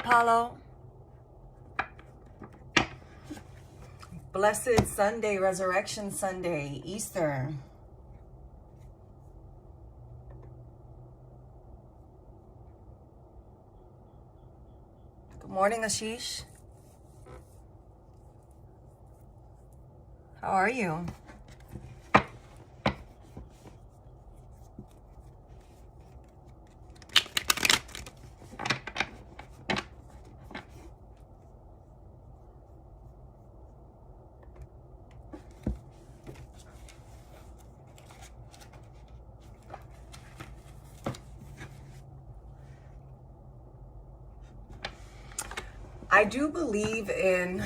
Apollo. Blessed Sunday, Resurrection Sunday, Easter. Good morning, Ashish. How are you? I do believe in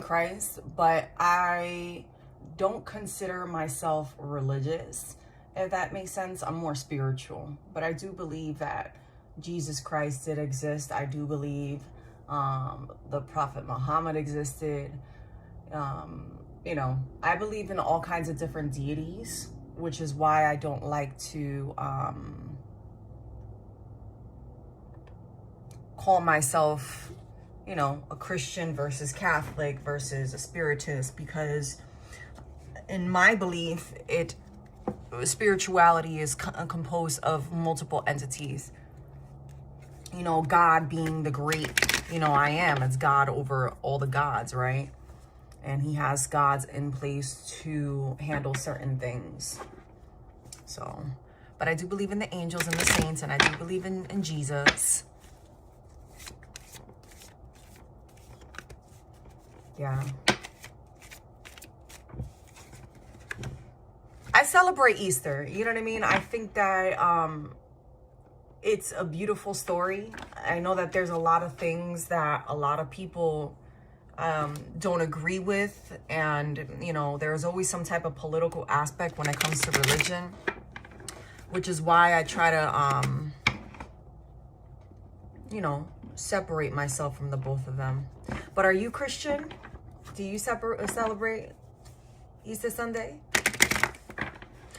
Christ, but I don't consider myself religious, if that makes sense. I'm more spiritual, but I do believe that Jesus Christ did exist. I do believe the Prophet Muhammad existed. I believe in all kinds of different deities, which is why I don't like to call myself, a Christian versus Catholic versus a spiritist, because in my belief, spirituality is composed of multiple entities. God being the great, I am. It's God over all the gods, right? And he has gods in place to handle certain things. So, but I do believe in the angels and the saints, and I do believe in Jesus. Yeah. I celebrate Easter. You know what I mean? I think that it's a beautiful story. I know that there's a lot of things that a lot of people don't agree with. And, there's always some type of political aspect when it comes to religion, which is why I try to, separate myself from the both of them. But are you Christian? Do you celebrate Easter Sunday?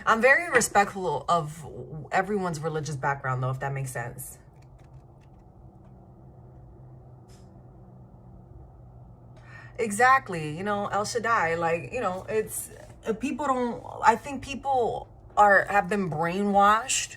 I'm very respectful of everyone's religious background, though, if that makes sense. Exactly. El Shaddai, it's people don't, I think people have been brainwashed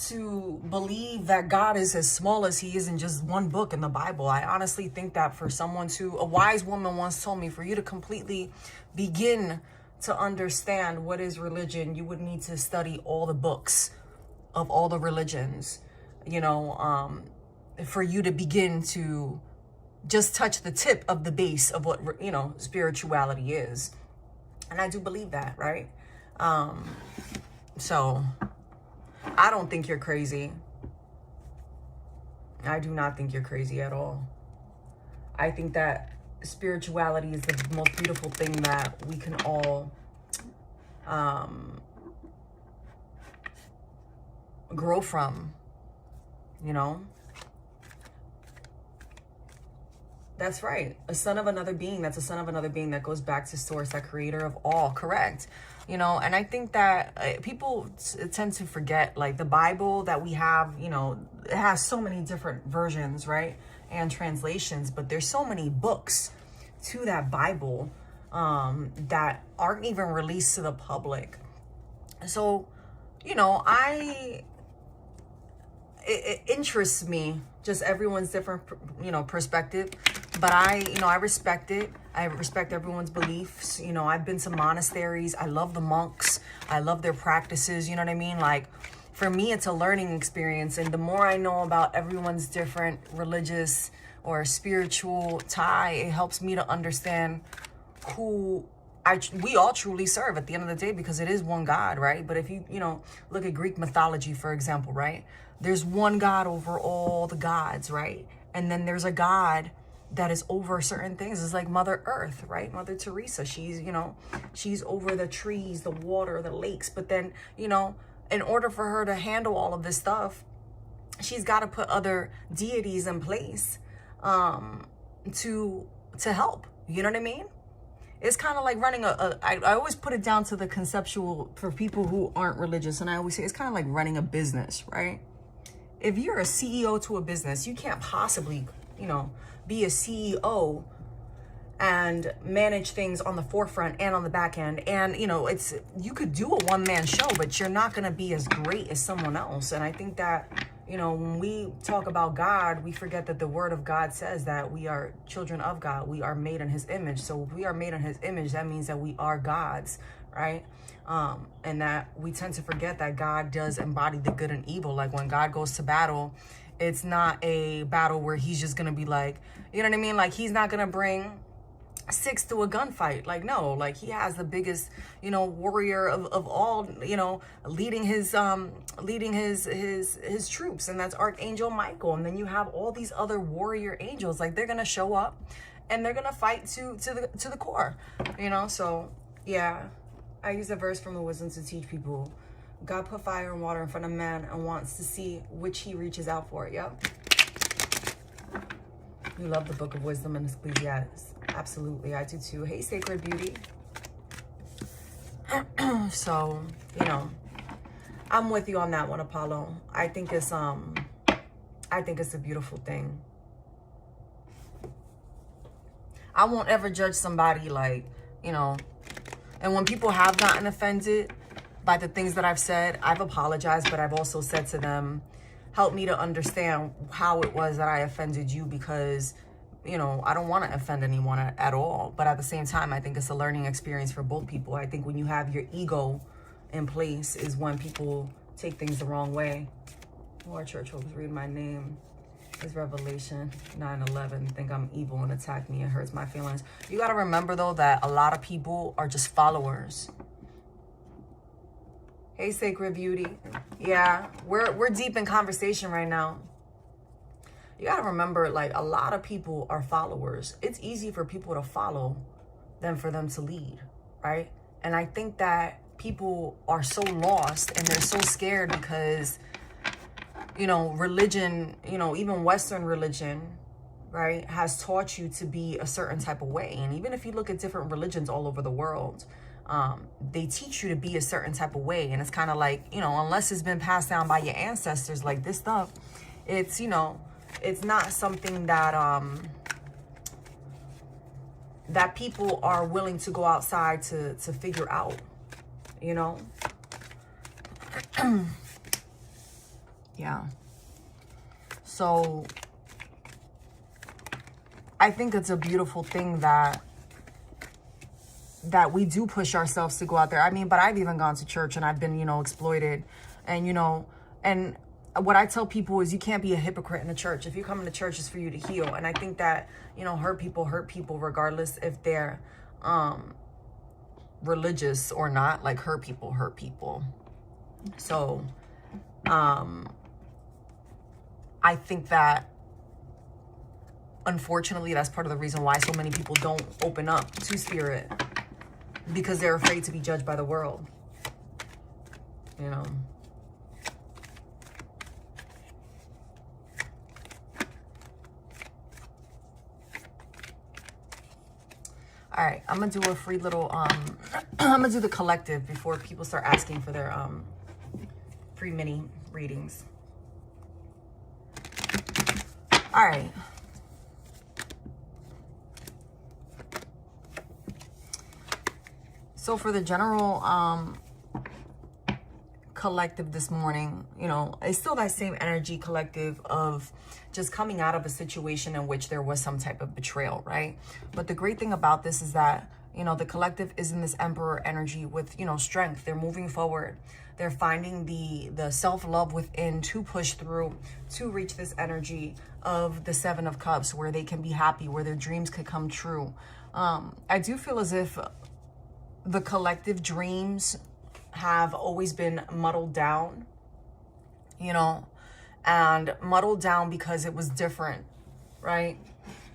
to believe that God is as small as he is in just one book in the Bible. I honestly think that a wise woman once told me, for you to completely begin to understand what is religion, you would need to study all the books of all the religions, for you to begin to just touch the tip of the base of what, spirituality is. And I do believe that, right? So I don't think you're crazy. I do not think you're crazy at all. I think that spirituality is the most beautiful thing that we can all grow from, That's right. A son of another being. That's a son of another being that goes back to source, that creator of all. Correct. And I think that people tend to forget, like, the Bible that we have, it has so many different versions, right? And translations, but there's so many books to that Bible that aren't even released to the public. So, it interests me, just everyone's different, perspective. But I respect it. I respect everyone's beliefs. I've been to monasteries. I love the monks. I love their practices. You know what I mean? Like, for me, it's a learning experience. And the more I know about everyone's different religious or spiritual tie, it helps me to understand who we all truly serve at the end of the day, because it is one God, right? But if you look at Greek mythology, for example, right? There's one God over all the gods, right? And then there's a God that is over certain things. It's like Mother Earth, right? Mother Teresa, she's over the trees, the water, the lakes. But then, in order for her to handle all of this stuff, she's got to put other deities in place to help. You know what I mean? It's kind of like running I always put it down to the conceptual for people who aren't religious. And I always say it's kind of like running a business, right? If you're a CEO to a business, you can't possibly, be a CEO and manage things on the forefront and on the back end. And, you could do a one-man show, but you're not going to be as great as someone else. And I think that, when we talk about God, we forget that the word of God says that we are children of God. We are made in his image. So if we are made in his image, that means that we are God's, right? And that we tend to forget that God does embody the good and evil. Like when God goes to battle, it's not a battle where he's just going to be like, you know what I mean? Like he's not going to bring 6 to a gunfight. Like, no, like he has the biggest, warrior of all, leading his troops, and that's Archangel Michael. And then you have all these other warrior angels, like they're gonna show up and they're gonna fight to the core, so yeah, I use a verse from the wisdom to teach people. God put fire and water in front of man and wants to see which he reaches out for. Yep. You love the book of wisdom and Ecclesiastes. Absolutely, I do too. Hey, Sacred Beauty. So, I'm with you on that one, Apollo. I think it's a beautiful thing. I won't ever judge somebody like, and when people have gotten offended by the things that I've said, I've apologized, but I've also said to them, help me to understand how it was that I offended you, because I don't want to offend anyone at all. But at the same time, I think it's a learning experience for both people. I think when you have your ego in place is when people take things the wrong way. Lord Churchill was reading my name. It's Revelation 9:11. Think I'm evil and attack me. It hurts my feelings. You got to remember, though, that a lot of people are just followers. Hey, Sacred Beauty. Yeah, we're deep in conversation right now. You got to remember, like, a lot of people are followers. It's easy for people to follow than for them to lead, right? And I think that people are so lost and they're so scared because, religion, even Western religion, right, has taught you to be a certain type of way. And even if you look at different religions all over the world, they teach you to be a certain type of way. And it's kind of like, unless it's been passed down by your ancestors, like this stuff, it's, it's not something that that people are willing to go outside to figure out, Yeah. So I think it's a beautiful thing that we do push ourselves to go out there. I mean, but I've even gone to church and I've been, exploited, and, and what I tell people is you can't be a hypocrite in the church. If you come into church, it's for you to heal. And I think that, hurt people regardless if they're religious or not. Like hurt people. So I think that unfortunately that's part of the reason why so many people don't open up to spirit, because they're afraid to be judged by the world. All right, I'm gonna do a free little I'm gonna do the collective before people start asking for their free mini readings. All right. So for the general collective this morning, it's still that same energy collective of just coming out of a situation in which there was some type of betrayal, right? But the great thing about this is that, the collective is in this emperor energy with, strength. They're moving forward. They're finding the self-love within to push through, to reach this energy of the 7 of Cups, where they can be happy, where their dreams could come true. I do feel as if the collective dreams have always been muddled down, and muddled down because it was different, right?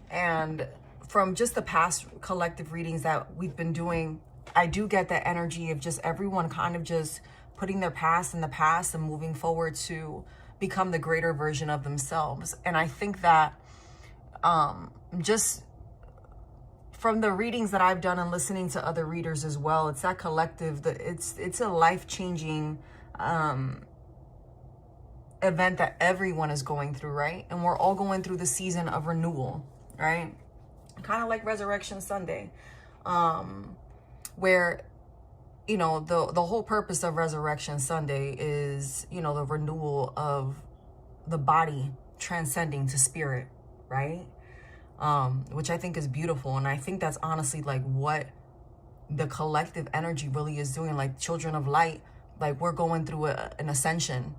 And from just the past collective readings that we've been doing, I do get that energy of just everyone kind of just putting their past in the past and moving forward to become the greater version of themselves. And I think that just from the readings that I've done and listening to other readers as well, it's that collective, that it's a life-changing event that everyone is going through, right? And we're all going through the season of renewal, right? Kind of like Resurrection Sunday, where, you know, the whole purpose of Resurrection Sunday is, you know, the renewal of the body transcending to spirit, right? Which I think is beautiful. And I think that's honestly like what the collective energy really is doing. Like children of light, like we're going through an ascension.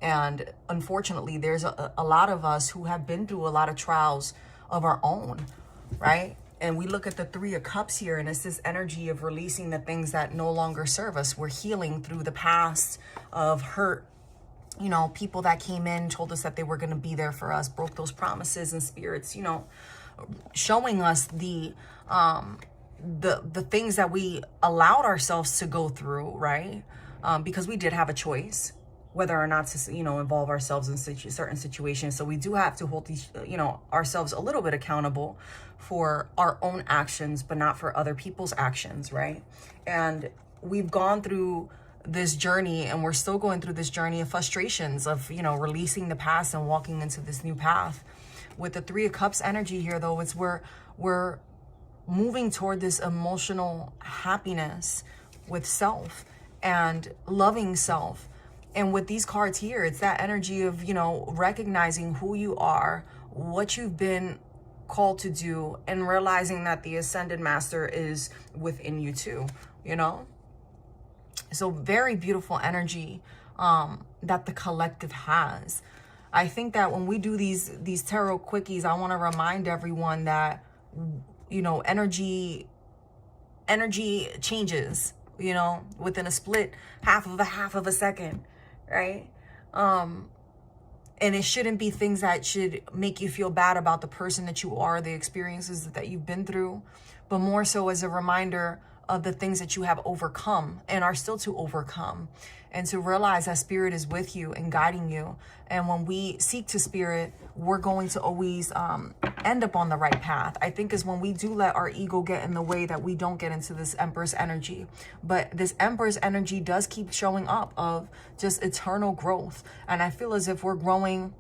And unfortunately, there's a lot of us who have been through a lot of trials of our own, right? And we look at the Three of Cups here, and it's this energy of releasing the things that no longer serve us. We're healing through the past of hurt, you know, people that came in, told us that they were going to be there for us, broke those promises, and spirits, you know, showing us the things that we allowed ourselves to go through, right? Because we did have a choice whether or not to, you know, involve ourselves in certain situations. So we do have to hold these, you know, ourselves a little bit accountable for our own actions, but not for other people's actions, right? And we've gone through this journey, and we're still going through this journey of frustrations of, you know, releasing the past and walking into this new path. With the Three of Cups energy here, though, it's where we're moving toward this emotional happiness with self and loving self. And with these cards here, it's that energy of, you know, recognizing who you are, what you've been called to do, and realizing that the Ascended Master is within you too, you know? So very beautiful energy that the collective has. I think that when we do these tarot quickies, I want to remind everyone that, you know, energy changes, you know, within a split half of a second, right? And it shouldn't be things that should make you feel bad about the person that you are, the experiences that you've been through, but more so as a reminder of the things that you have overcome and are still to overcome, and to realize that spirit is with you and guiding you. And when we seek to spirit, we're going to always end up on the right path. I think is when we do let our ego get in the way that we don't get into this Empress energy. But this Empress energy does keep showing up of just eternal growth. And I feel as if we're growing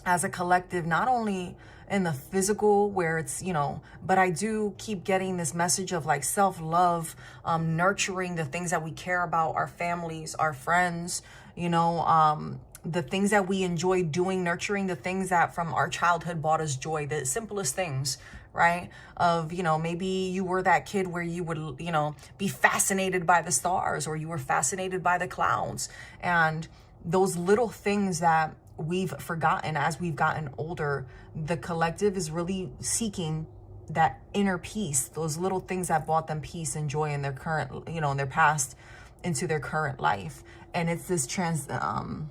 as a collective, not only in the physical where it's, you know, but I do keep getting this message of like self-love, nurturing the things that we care about, our families, our friends, you know, the things that we enjoy doing, nurturing the things that from our childhood brought us joy, the simplest things, right? Of, you know, maybe you were that kid where you would, you know, be fascinated by the stars, or you were fascinated by the clouds, and those little things that we've forgotten as we've gotten older. The collective is really seeking that inner peace, those little things that brought them peace and joy in their current, you know, in their past, into their current life. And it's this transcendence,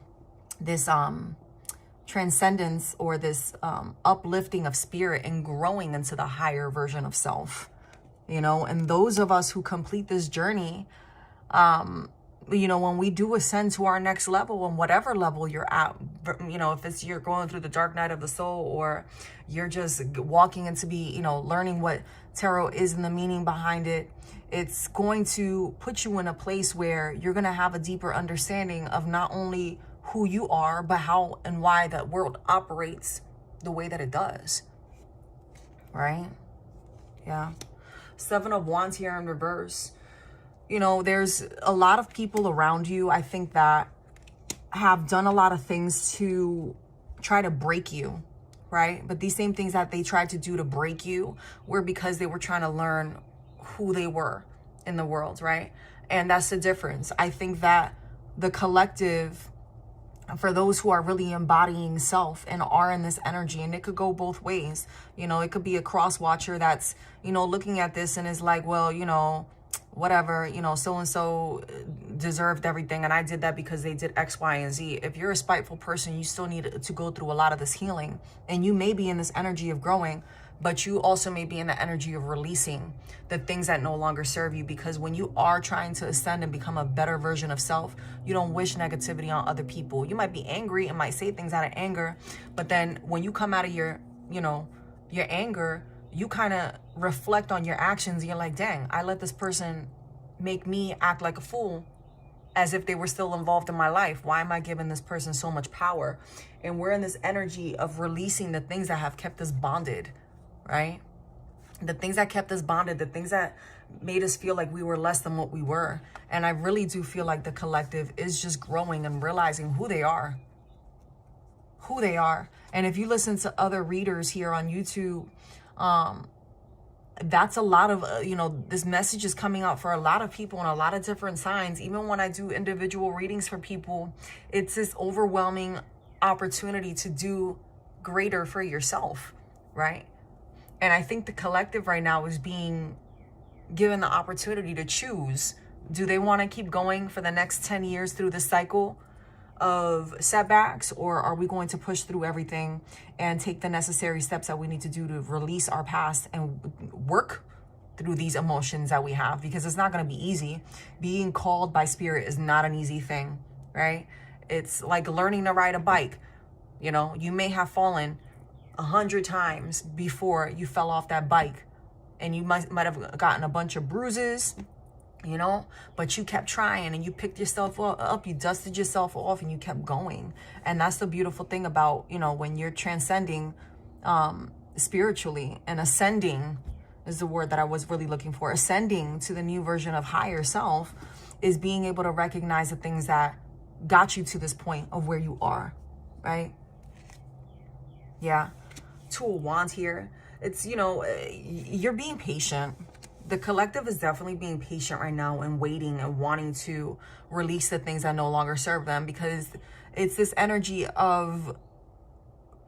or this uplifting of spirit and growing into the higher version of self, you know. And those of us who complete this journey, you know, when we do ascend to our next level, and whatever level you're at, you know, if it's you're going through the dark night of the soul, or you're just walking into you know, learning what tarot is and the meaning behind it, it's going to put you in a place where you're going to have a deeper understanding of not only who you are, but how and why the world operates the way that it does, right? Yeah. Seven of Wands here in reverse. You know, there's a lot of people around you, I think, that have done a lot of things to try to break you, right? But these same things that they tried to do to break you were because they were trying to learn who they were in the world, right? And that's the difference. I think that the collective, for those who are really embodying self and are in this energy, and it could go both ways. You know, it could be a cross watcher that's, you know, looking at this and is like, well, you know, whatever, you know, so-and-so deserved everything, and I did that because they did X, Y, and Z. If you're a spiteful person, you still need to go through a lot of this healing, and you may be in this energy of growing, but you also may be in the energy of releasing the things that no longer serve you, because when you are trying to ascend and become a better version of self, you don't wish negativity on other people. You might be angry and might say things out of anger, but then when you come out of your, you know, your anger, you kind of reflect on your actions. And you're like, dang, I let this person make me act like a fool as if they were still involved in my life. Why am I giving this person so much power? And we're in this energy of releasing the things that have kept us bonded, right? The things that kept us bonded, the things that made us feel like we were less than what we were. And I really do feel like the collective is just growing and realizing who they are. Who they are. And if you listen to other readers here on YouTube, that's a lot of, this message is coming out for a lot of people in a lot of different signs. Even when I do individual readings for people, it's this overwhelming opportunity to do greater for yourself, right? And I think the collective right now is being given the opportunity to choose. Do they want to keep going for the next 10 years through the cycle of setbacks, or are we going to push through everything and take the necessary steps that we need to do to release our past and work through these emotions that we have? Because it's not going to be easy. Being called by spirit is not an easy thing, right? It's like learning to ride a bike. You may have fallen 100 times before you fell off that bike, and you might have gotten a bunch of bruises, but you kept trying, and you picked yourself up, you dusted yourself off, and you kept going. And that's the beautiful thing about, when you're transcending spiritually and ascending is the word that I was really looking for. Ascending to the new version of higher self is being able to recognize the things that got you to this point of where you are, right? Yeah. Two of Wands here. It's, you're being patient. The collective is definitely being patient right now and waiting and wanting to release the things that no longer serve them, because it's this energy of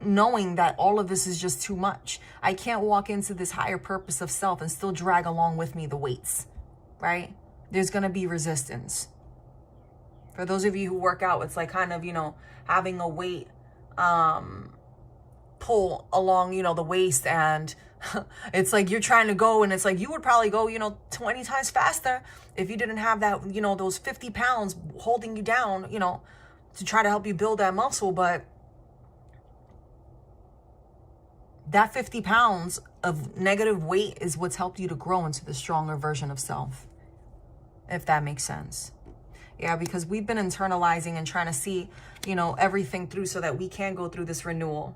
knowing that all of this is just too much. I can't walk into this higher purpose of self and still drag along with me the weights, right? There's going to be resistance. For those of you who work out, it's like kind of, having a weight pull along, the waist, and it's like you're trying to go, and it's like you would probably go, 20 times faster if you didn't have that, those 50 pounds holding you down, to try to help you build that muscle. But that 50 pounds of negative weight is what's helped you to grow into the stronger version of self, if that makes sense. Yeah, because we've been internalizing and trying to see, everything through so that we can go through this renewal,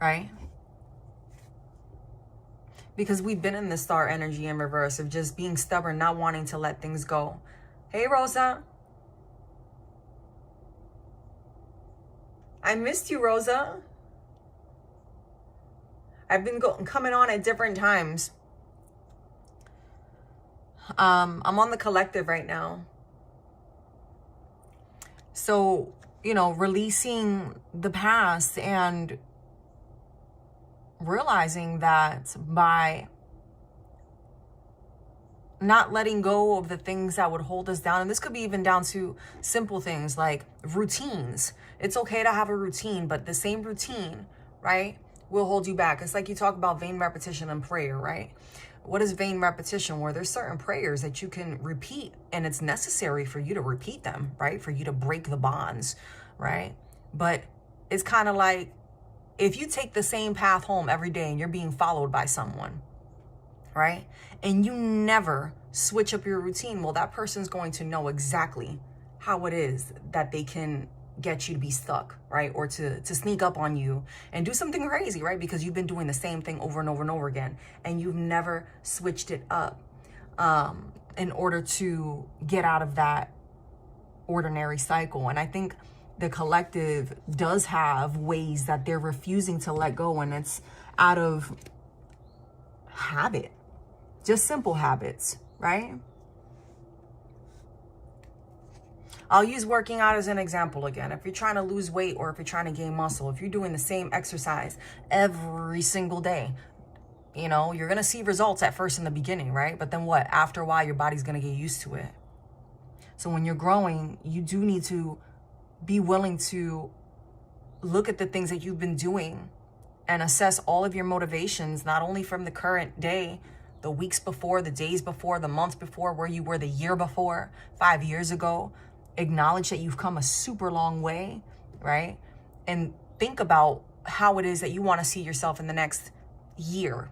right? Because we've been in the star energy in reverse of just being stubborn, not wanting to let things go. Hey, Rosa. I missed you, Rosa. I've been coming on at different times. I'm on the collective right now. So, releasing the past and realizing that by not letting go of the things that would hold us down, and this could be even down to simple things like routines. It's okay to have a routine, but the same routine, right, will hold you back. It's like you talk about vain repetition in prayer, right? What is vain repetition? Where there's certain prayers that you can repeat, and it's necessary for you to repeat them, right? For you to break the bonds, right? But it's kind of like if you take the same path home every day and you're being followed by someone, right? And you never switch up your routine, well, that person's going to know exactly how it is that they can get you to be stuck, right? Or to sneak up on you and do something crazy, right? Because you've been doing the same thing over and over and over again, and you've never switched it up in order to get out of that ordinary cycle. And I think the collective does have ways that they're refusing to let go, and it's out of habit, just simple habits, right? I'll use working out as an example again. If you're trying to lose weight, or if you're trying to gain muscle, if you're doing the same exercise every single day, you're going to see results at first in the beginning, right? But then what? After a while, your body's going to get used to it. So when you're growing, you do need to be willing to look at the things that you've been doing and assess all of your motivations, not only from the current day, the weeks before, the days before, the months before, where you were the year before, 5 years ago. Acknowledge that you've come a super long way, right? And think about how it is that you want to see yourself in the next year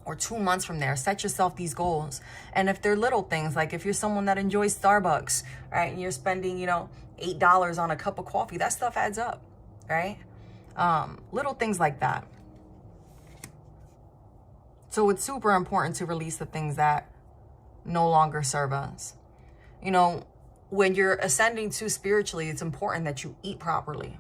or 2 months from there. Set yourself these goals. And if they're little things, like if you're someone that enjoys Starbucks, right, and you're spending, you know, $8 on a cup of coffee, that stuff adds up, right? Little things like that. So it's super important to release the things that no longer serve us. You know, when you're ascending too spiritually, it's important that you eat properly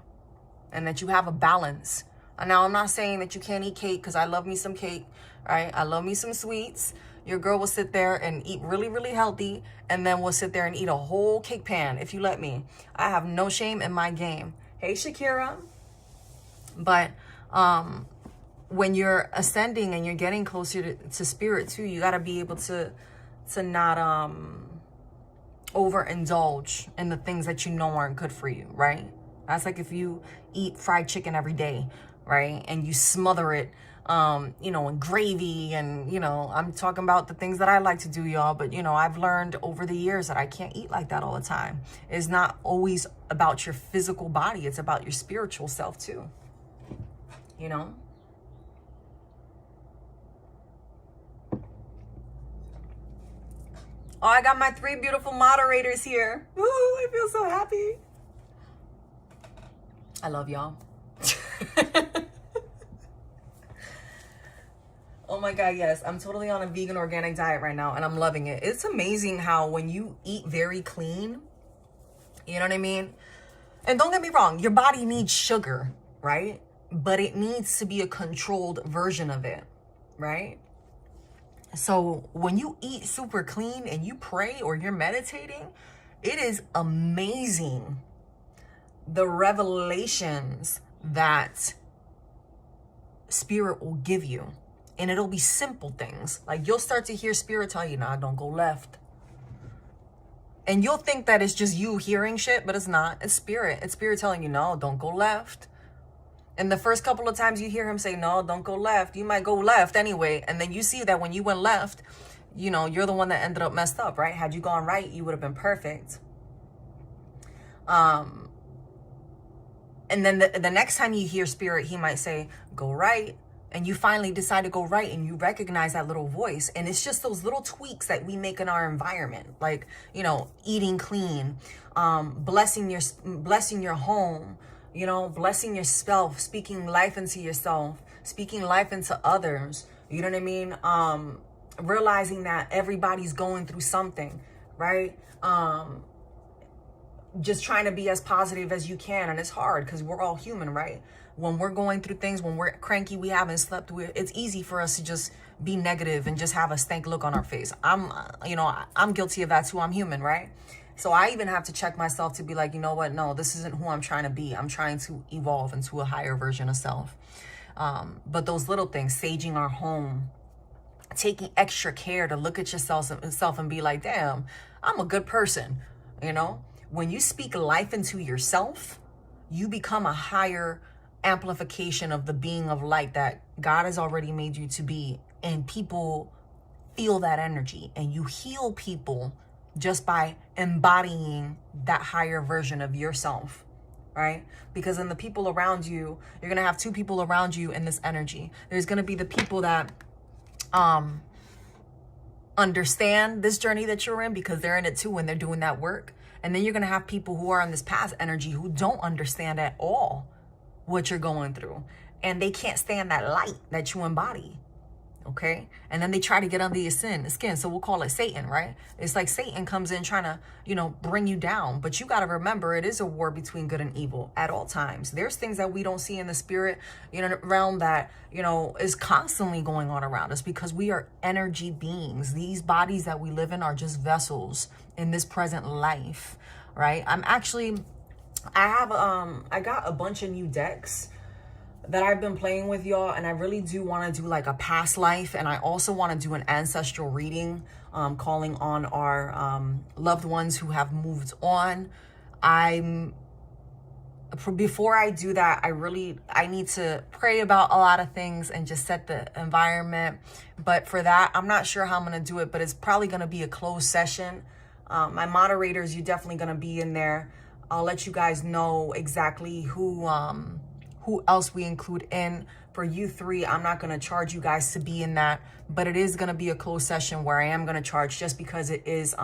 and that you have a balance. And now I'm not saying that you can't eat cake, because I love me some cake, right? I love me some sweets. Your girl will sit there and eat really, really healthy, and then we'll sit there and eat a whole cake pan if you let me. I have no shame in my game. Hey, Shakira. But when you're ascending and you're getting closer to spirit too, you got to be able to not overindulge in the things that you know aren't good for you, right? That's like if you eat fried chicken every day, right? And you smother it, you know, in gravy, and, you know, I'm talking about the things that I like to do, y'all. But, you know, I've learned over the years that I can't eat like that all the time. It's not always about your physical body. It's about your spiritual self too, you know? Oh, I got my 3 beautiful moderators here. Ooh, I feel so happy. I love y'all. Oh my God, yes. I'm totally on a vegan organic diet right now, and I'm loving it. It's amazing how when you eat very clean, you know what I mean? And don't get me wrong, your body needs sugar, right? But it needs to be a controlled version of it, right? So when you eat super clean and you pray or you're meditating, it is amazing the revelations that spirit will give you. And it'll be simple things. Like you'll start to hear spirit tell you, nah, don't go left. And you'll think that it's just you hearing shit, but it's not. It's spirit. It's spirit telling you, no, don't go left. And the first couple of times you hear him say, no, don't go left, you might go left anyway. And then you see that when you went left, you know, you're the one that ended up messed up, right? Had you gone right, you would have been perfect. And then the next time you hear spirit, he might say, go right. And you finally decide to go right, and you recognize that little voice. And it's just those little tweaks that we make in our environment. Like, you know, eating clean, blessing your home, you know, blessing yourself, speaking life into yourself, speaking life into others. You know what I mean? Realizing that everybody's going through something, right? Just trying to be as positive as you can. And it's hard because we're all human, right? When we're going through things, when we're cranky, we haven't slept, it's easy for us to just be negative and just have a stank look on our face. I'm guilty of that too. I'm human, right? So I even have to check myself to be like, you know what? No, this isn't who I'm trying to be. I'm trying to evolve into a higher version of self. But those little things, saging our home, taking extra care to look at yourself and be like, damn, I'm a good person. You know, when you speak life into yourself, you become a higher amplification of the being of light that God has already made you to be. And people feel that energy, and you heal people just by embodying that higher version of yourself, right? Because in the people around you, you're going to have 2 people around you in this energy. There's going to be the people that understand this journey that you're in, because they're in it too when they're doing that work. And then you're going to have people who are in this past energy who don't understand at all what you're going through. And they can't stand that light that you embody. Okay. And then they try to get under your skin. So we'll call it Satan, right? It's like Satan comes in trying to, you know, bring you down. But you got to remember, it is a war between good and evil at all times. There's things that we don't see in the spirit, you know, realm that, you know, is constantly going on around us, because we are energy beings. These bodies that we live in are just vessels in this present life, right? I got a bunch of new decks that I've been playing with, y'all, and I really do want to do like a past life, and I also want to do an ancestral reading, calling on our loved ones who have moved on. Before I do that, I need to pray about a lot of things and just set the environment. But for that, I'm not sure how I'm going to do it, but it's probably going to be a closed session. My moderators, you're definitely going to be in there. I'll let you guys know exactly who who else we include in. For you three, I'm not going to charge you guys to be in that, but it is going to be a closed session where I am going to charge, just because it is,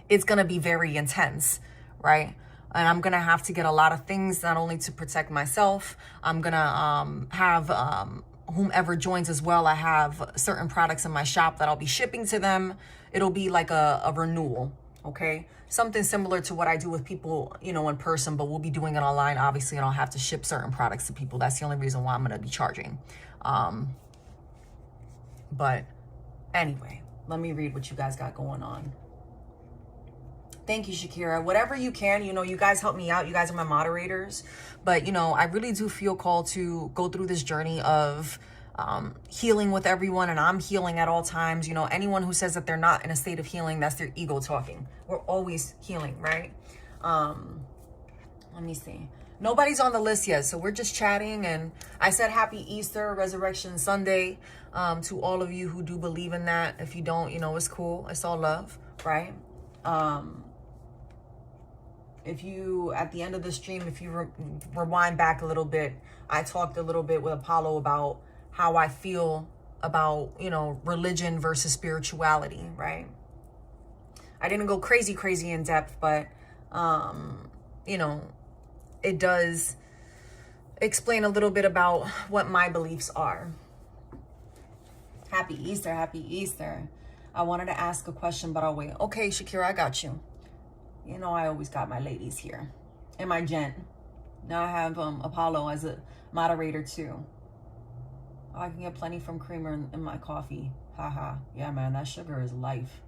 it's going to be very intense, right? And I'm going to have to get a lot of things, not only to protect myself. I'm going to have whomever joins as well. I have certain products in my shop that I'll be shipping to them. It'll be like a renewal, okay? Something similar to what I do with people, you know, in person, but we'll be doing it online. Obviously, and I'll have to ship certain products to people. That's the only reason why I'm going to be charging. But anyway, let me read what you guys got going on. Thank you, Shakira. Whatever you can, you know, you guys help me out. You guys are my moderators. But, you know, I really do feel called to go through this journey of healing with everyone, and I'm healing at all times. You know, anyone who says that they're not in a state of healing, that's their ego talking. We're always healing, right? Let me see. Nobody's on the list yet, so we're just chatting. And I said happy Easter, Resurrection Sunday, to all of you who do believe in that. If you don't, you know, it's cool. It's all love, right? If you, at the end of the stream, if you rewind back a little bit, I talked a little bit with Apollo about how I feel about, you know, religion versus spirituality, right? I didn't go crazy in depth, but, you know, it does explain a little bit about what my beliefs are. Happy Easter, happy Easter. I wanted to ask a question, but I'll wait. Okay, Shakira, I got you. You know, I always got my ladies here. And my gent. Now I have Apollo as a moderator too. Oh, I can get plenty from creamer in my coffee. Haha. Yeah, man, that sugar is life.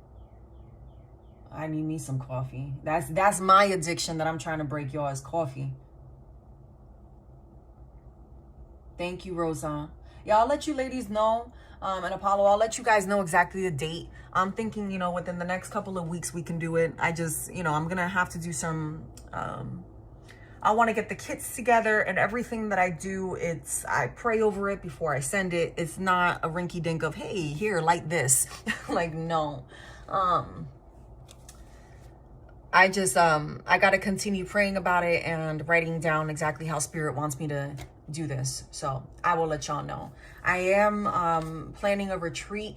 I need me some coffee. That's my addiction that I'm trying to break, y'all, is coffee. Thank you, Rosa. Yeah, I'll let you ladies know. And Apollo, I'll let you guys know exactly the date. I'm thinking, you know, within the next couple of weeks we can do it. I just, you know, I'm gonna have to do some, I want to get the kits together, and everything that I do, I pray over it before I send it. It's not a rinky dink of, hey, here, like this. Like, no. I just, I got to continue praying about it and writing down exactly how Spirit wants me to do this. So I will let y'all know. I am planning a retreat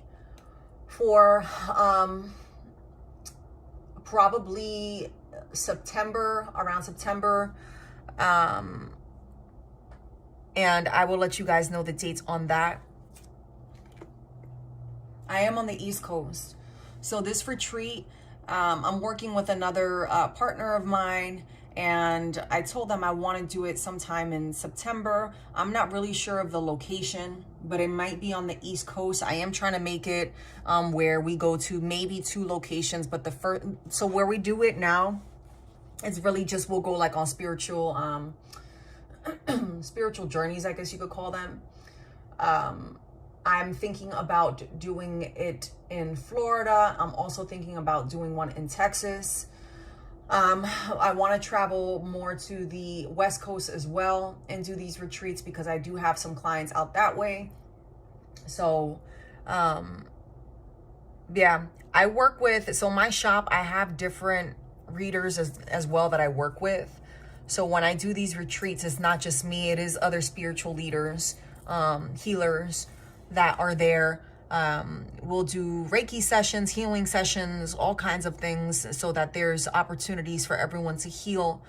for probably September, around September. And I will let you guys know the dates on that. I am on the East Coast. So this retreat, I'm working with another partner of mine, and I told them I want to do it sometime in September. I'm not really sure of the location, but it might be on the East Coast. I am trying to make it where we go to maybe 2 locations, but so where we do it now, it's really just, we'll go like on spiritual journeys, I guess you could call them. I'm thinking about doing it in Florida. I'm also thinking about doing one in Texas. I want to travel more to the West Coast as well and do these retreats, because I do have some clients out that way. So, yeah, I work with, so my shop, I have different readers as well that I work with. So when I do these retreats, it's not just me, it is other spiritual leaders, healers that are there. We'll do Reiki sessions, healing sessions, all kinds of things, so that there's opportunities for everyone to heal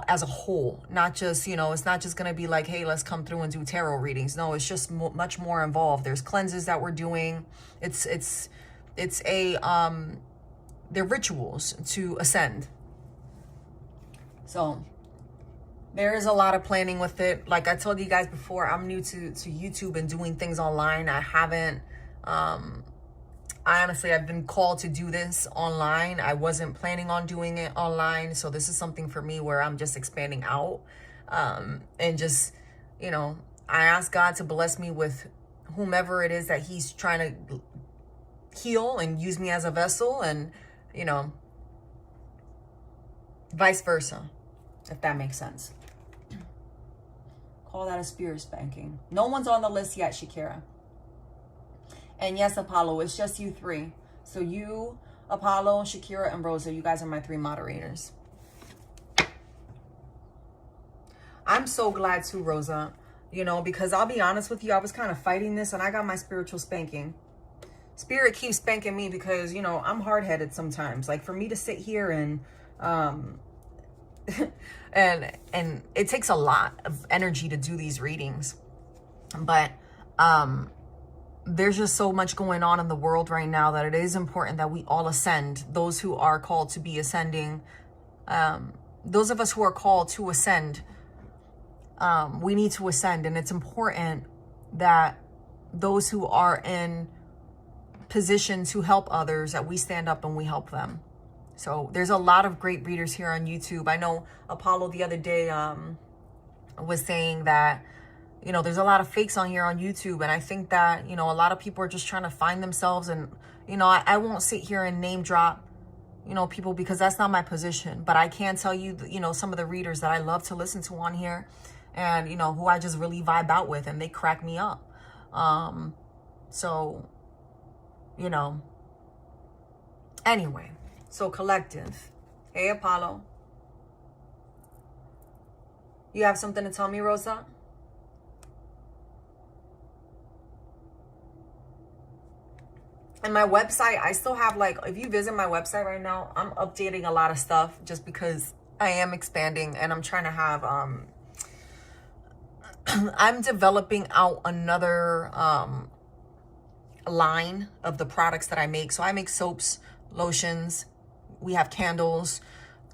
as a whole. Not just, you know, it's not just going to be like, hey, let's come through and do tarot readings. No, it's just much more involved. There's cleanses that we're doing. They're rituals to ascend. So there is a lot of planning with it. Like I told you guys before, I'm new to YouTube and doing things online. I haven't, I've been called to do this online. I wasn't planning on doing it online. So this is something for me where I'm just expanding out. And just, you know, I ask God to bless me with whomever it is that he's trying to heal and use me as a vessel, and, you know, vice versa, if that makes sense. Call that a spirit spanking. No one's on the list yet, Shakira. And yes, Apollo, it's just you 3. So you, Apollo, Shakira, and Rosa, you guys are my 3 moderators. I'm so glad too, Rosa. You know, because I'll be honest with you, I was kind of fighting this and I got my spiritual spanking. Spirit keeps spanking me because, you know, I'm hard-headed sometimes. Like, for me to sit here and and it takes a lot of energy to do these readings. But there's just so much going on in the world right now that it is important that we all ascend. Those who are called to be ascending, those of us who are called to ascend, we need to ascend. And it's important that those who are in position to help others, that we stand up and we help them. So there's a lot of great readers here on YouTube. I know Apollo the other day was saying that, you know, there's a lot of fakes on here on YouTube. And I think that, you know, a lot of people are just trying to find themselves. And, you know, I won't sit here and name drop, you know, people, because that's not my position. But I can tell you, you know, some of the readers that I love to listen to on here and, you know, who I just really vibe out with, and they crack me up. So, you know, anyway, so collective. Hey, Apollo. You have something to tell me, Rosa? And my website, I still have, like, if you visit my website right now, I'm updating a lot of stuff just because I am expanding and I'm trying to have, I'm developing out another line of the products that I make. So I make soaps, lotions, we have candles,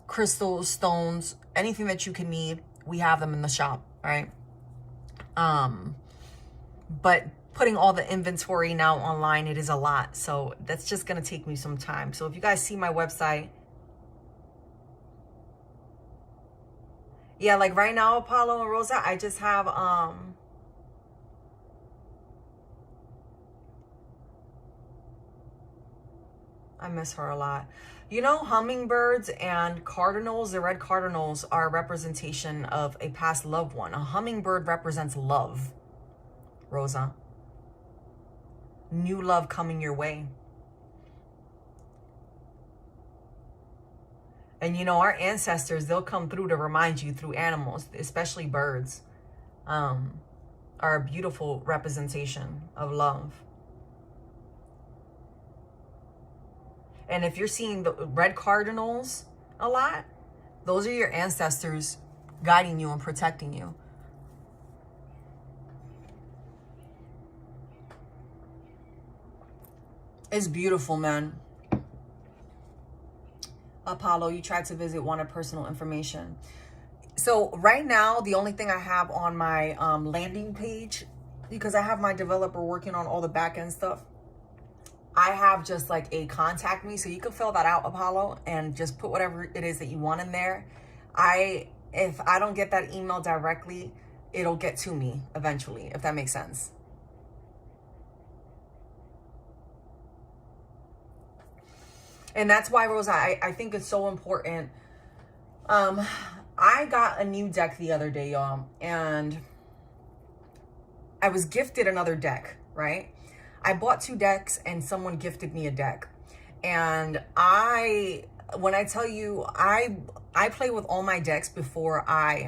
crystals, stones, anything that you can need, we have them in the shop, right? But putting all the inventory now online, it is a lot. So that's just going to take me some time. So if you guys see my website, yeah, like right now, Apollo and Rosa, I just have, I miss her a lot. You know, hummingbirds and cardinals, the red cardinals, are a representation of a past loved one. A hummingbird represents love, Rosa. New love coming your way. And, you know, our ancestors, they'll come through to remind you through animals, especially birds, are a beautiful representation of love. And if you're seeing the red cardinals a lot, those are your ancestors guiding you and protecting you. It's beautiful, man. Apollo, you tried to visit, wanted personal information. So right now, the only thing I have on my landing page, because I have my developer working on all the back end stuff, I have just like a contact me. So you can fill that out, Apollo, and just put whatever it is that you want in there. If I don't get that email directly, it'll get to me eventually, if that makes sense. And that's why, Rosa, I think it's so important. I got a new deck the other day, y'all, and I was gifted another deck, right? I bought 2 decks and someone gifted me a deck. And when I tell you, I play with all my decks before I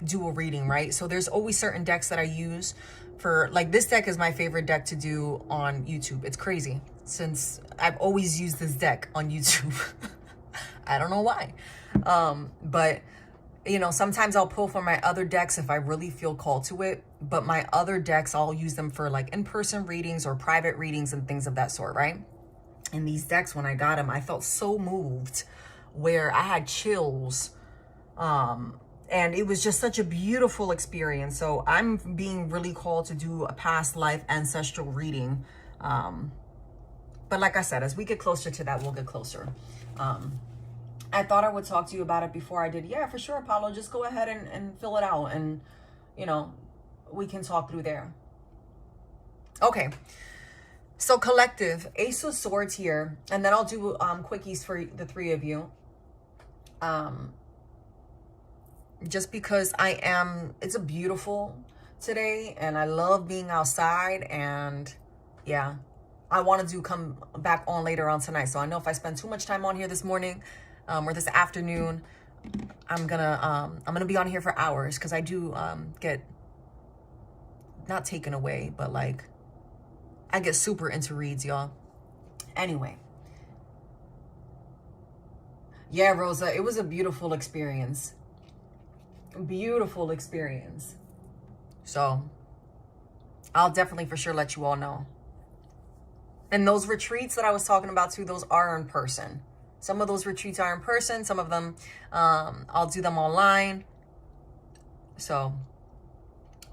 do a reading, right? So there's always certain decks that I use for, like, this deck is my favorite deck to do on YouTube. It's crazy, since I've always used this deck on YouTube. I don't know why. But, you know, sometimes I'll pull from my other decks if I really feel called to it. But my other decks, I'll use them for, like, in-person readings or private readings and things of that sort, right? And these decks, when I got them, I felt so moved, where I had chills. And it was just such a beautiful experience. So I'm being really called to do a past life ancestral reading. But like I said, as we get closer to that, we'll get closer. I thought I would talk to you about it before I did. Yeah, for sure, Apollo. Just go ahead and fill it out. And, you know, we can talk through there. Okay. So collective, Ace of Swords here. And then I'll do quickies for the 3 of you. Just because it's a beautiful today and I love being outside, and yeah, I want to come back on later on tonight. So I know if I spend too much time on here this morning, or this afternoon, I'm gonna be on here for hours, because I do get not taken away, but like I get super into reads, y'all. Anyway, yeah, Rosa, it was a beautiful experience. Beautiful experience. So I'll definitely for sure let you all know. And those retreats that I was talking about too, those are in person. Some of those retreats are in person. Some of them, I'll do them online. So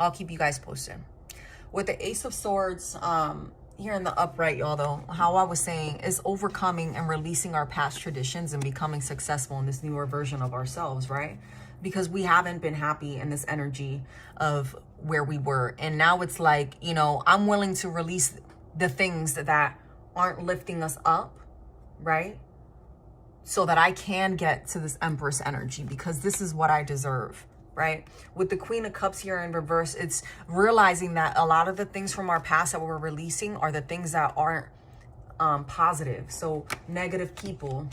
I'll keep you guys posted. With the Ace of Swords, here in the upright, y'all, though, how I was saying is overcoming and releasing our past traditions and becoming successful in this newer version of ourselves, right? Because we haven't been happy in this energy of where we were. And now it's like, you know, I'm willing to release the things that aren't lifting us up, right? So that I can get to this Empress energy, because this is what I deserve, right? With the Queen of Cups here in reverse, it's realizing that a lot of the things from our past that we're releasing are the things that aren't positive. So negative people,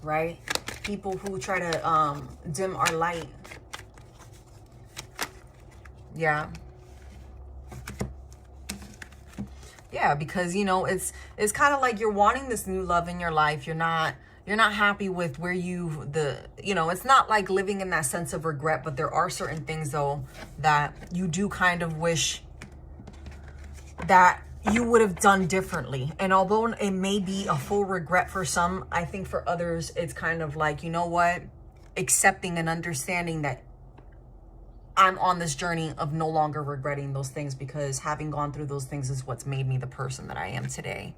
right? People who try to dim our light. Yeah. Yeah, because, you know, it's kind of like you're wanting this new love in your life. You're not happy with where you know, it's not like living in that sense of regret, but there are certain things though that you do kind of wish that you would have done differently. And although it may be a full regret for some, I think for others, it's kind of like, you know what, accepting and understanding that I'm on this journey of no longer regretting those things, because having gone through those things is what's made me the person that I am today,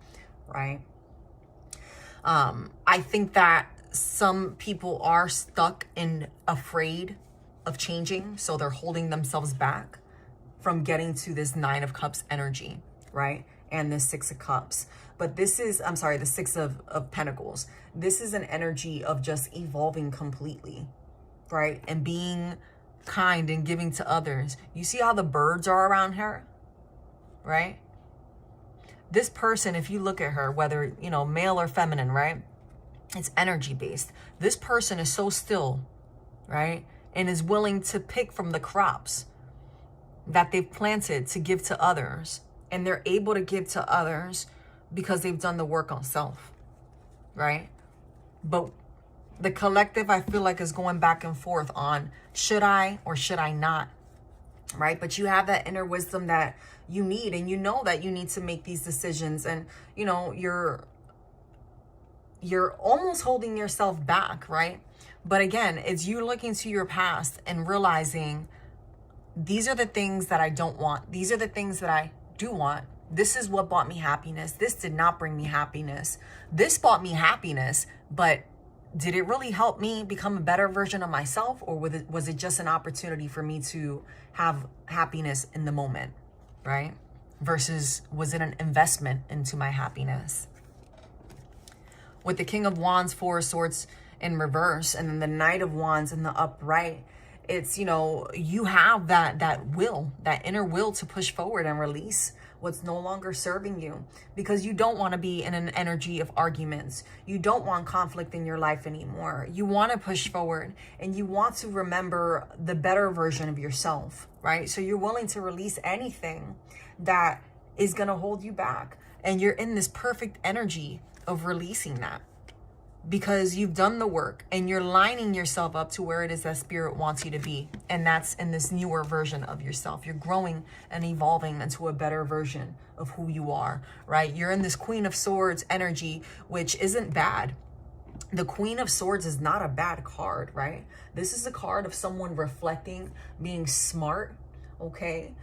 right? I think that some people are stuck and afraid of changing, so they're holding themselves back from getting to this Nine of Cups energy, right? And the Six of Cups. But this is, I'm sorry, the Six of Pentacles. This is an energy of just evolving completely, right? And being kind and giving to others. You see how the birds are around her, right? This person, if you look at her, whether, you know, male or feminine, right? It's energy based. This person is so still, right? And is willing to pick from the crops that they've planted to give to others. And they're able to give to others because they've done the work on self, right? But the collective, I feel like, is going back and forth on should I or should I not, right? But you have that inner wisdom that you need, and you know that you need to make these decisions, and you know you're almost holding yourself back, right? But again, it's you looking to your past and realizing these are the things that I don't want. These are the things that I do want. This is what brought me happiness. This did not bring me happiness. This brought me happiness, but did it really help me become a better version of myself, or was it just an opportunity for me to have happiness in the moment, right? Versus was it an investment into my happiness? With the King of Wands, Four of Swords in reverse, and then the Knight of Wands in the upright, it's, you know, you have that will, that inner will to push forward and release what's no longer serving you, because you don't want to be in an energy of arguments. You don't want conflict in your life anymore. You want to push forward, and you want to remember the better version of yourself, right? So you're willing to release anything that is going to hold you back. And you're in this perfect energy of releasing that, because you've done the work and you're lining yourself up to where it is that spirit wants you to be. And that's in this newer version of yourself. You're growing and evolving into a better version of who you are, right? You're in this Queen of Swords energy, which isn't bad. The Queen of Swords is not a bad card, right? This is a card of someone reflecting, being smart, okay?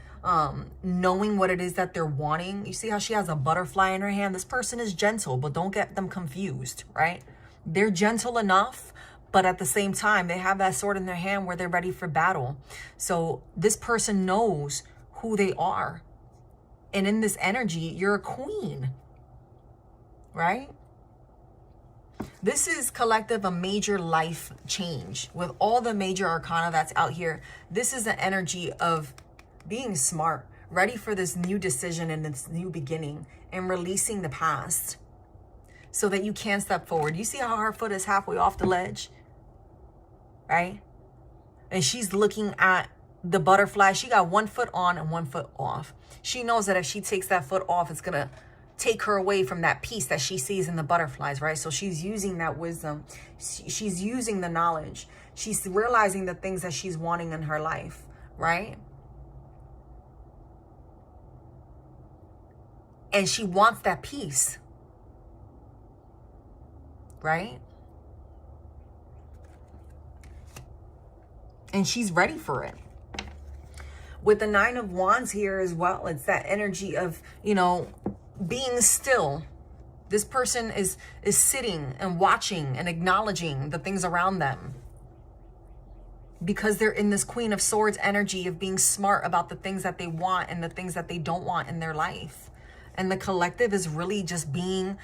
Knowing what it is that they're wanting. You see how she has a butterfly in her hand? This person is gentle, but don't get them confused, right? They're gentle enough, but at the same time, they have that sword in their hand where they're ready for battle. So this person knows who they are. And in this energy, you're a queen, right? This is collective, a major life change. With all the major arcana that's out here, this is the energy of being smart, ready for this new decision and this new beginning, and releasing the past. so that you can step forward. You see how her foot is halfway off the ledge, right? And she's looking at the butterfly. She got one foot on and one foot off. She knows that if she takes that foot off, it's going to take her away from that peace that she sees in the butterflies, right? So she's using that wisdom. She's using the knowledge. She's realizing the things that she's wanting in her life, right? And she wants that peace, right? And she's ready for it. With the Nine of Wands here as well, it's that energy of, you know, being still. This person is sitting and watching and acknowledging the things around them, because they're in this Queen of Swords energy of being smart about the things that they want and the things that they don't want in their life. And the collective is really just being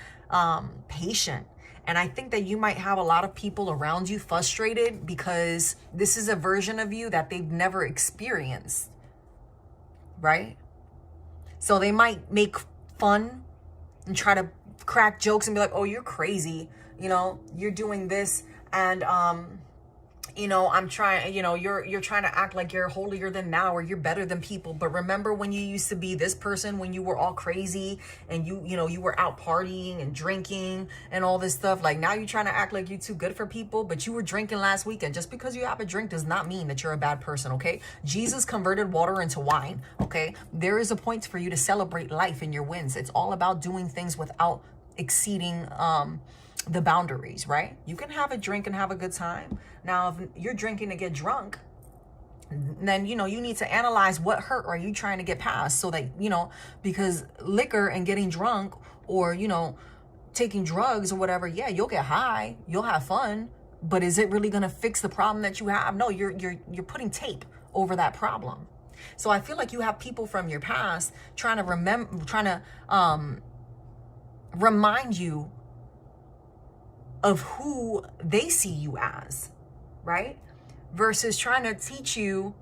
patient. And I think that you might have a lot of people around you frustrated because this is a version of you that they've never experienced, right? So they might make fun and try to crack jokes and be like, oh, you're crazy, you know, you're doing this, and you know, I'm trying, you know, you're trying to act like you're holier than thou or you're better than people. But remember when you used to be this person, when you were all crazy and you know, you were out partying and drinking and all this stuff. Like now you're trying to act like you're too good for people, but you were drinking last weekend. Just because you have a drink does not mean that you're a bad person, okay? Jesus converted water into wine, okay? There is a point for you to celebrate life and your wins. It's all about doing things without exceeding the boundaries, right? You can have a drink and have a good time. Now, if you're drinking to get drunk, then, you know, you need to analyze what hurt are you trying to get past, so that, you know, because liquor and getting drunk, or, you know, taking drugs or whatever, yeah, you'll get high, you'll have fun, but is it really going to fix the problem that you have? No, you're putting tape over that problem. So I feel like you have people from your past trying to remind you of who they see you as, right? Versus trying to teach you,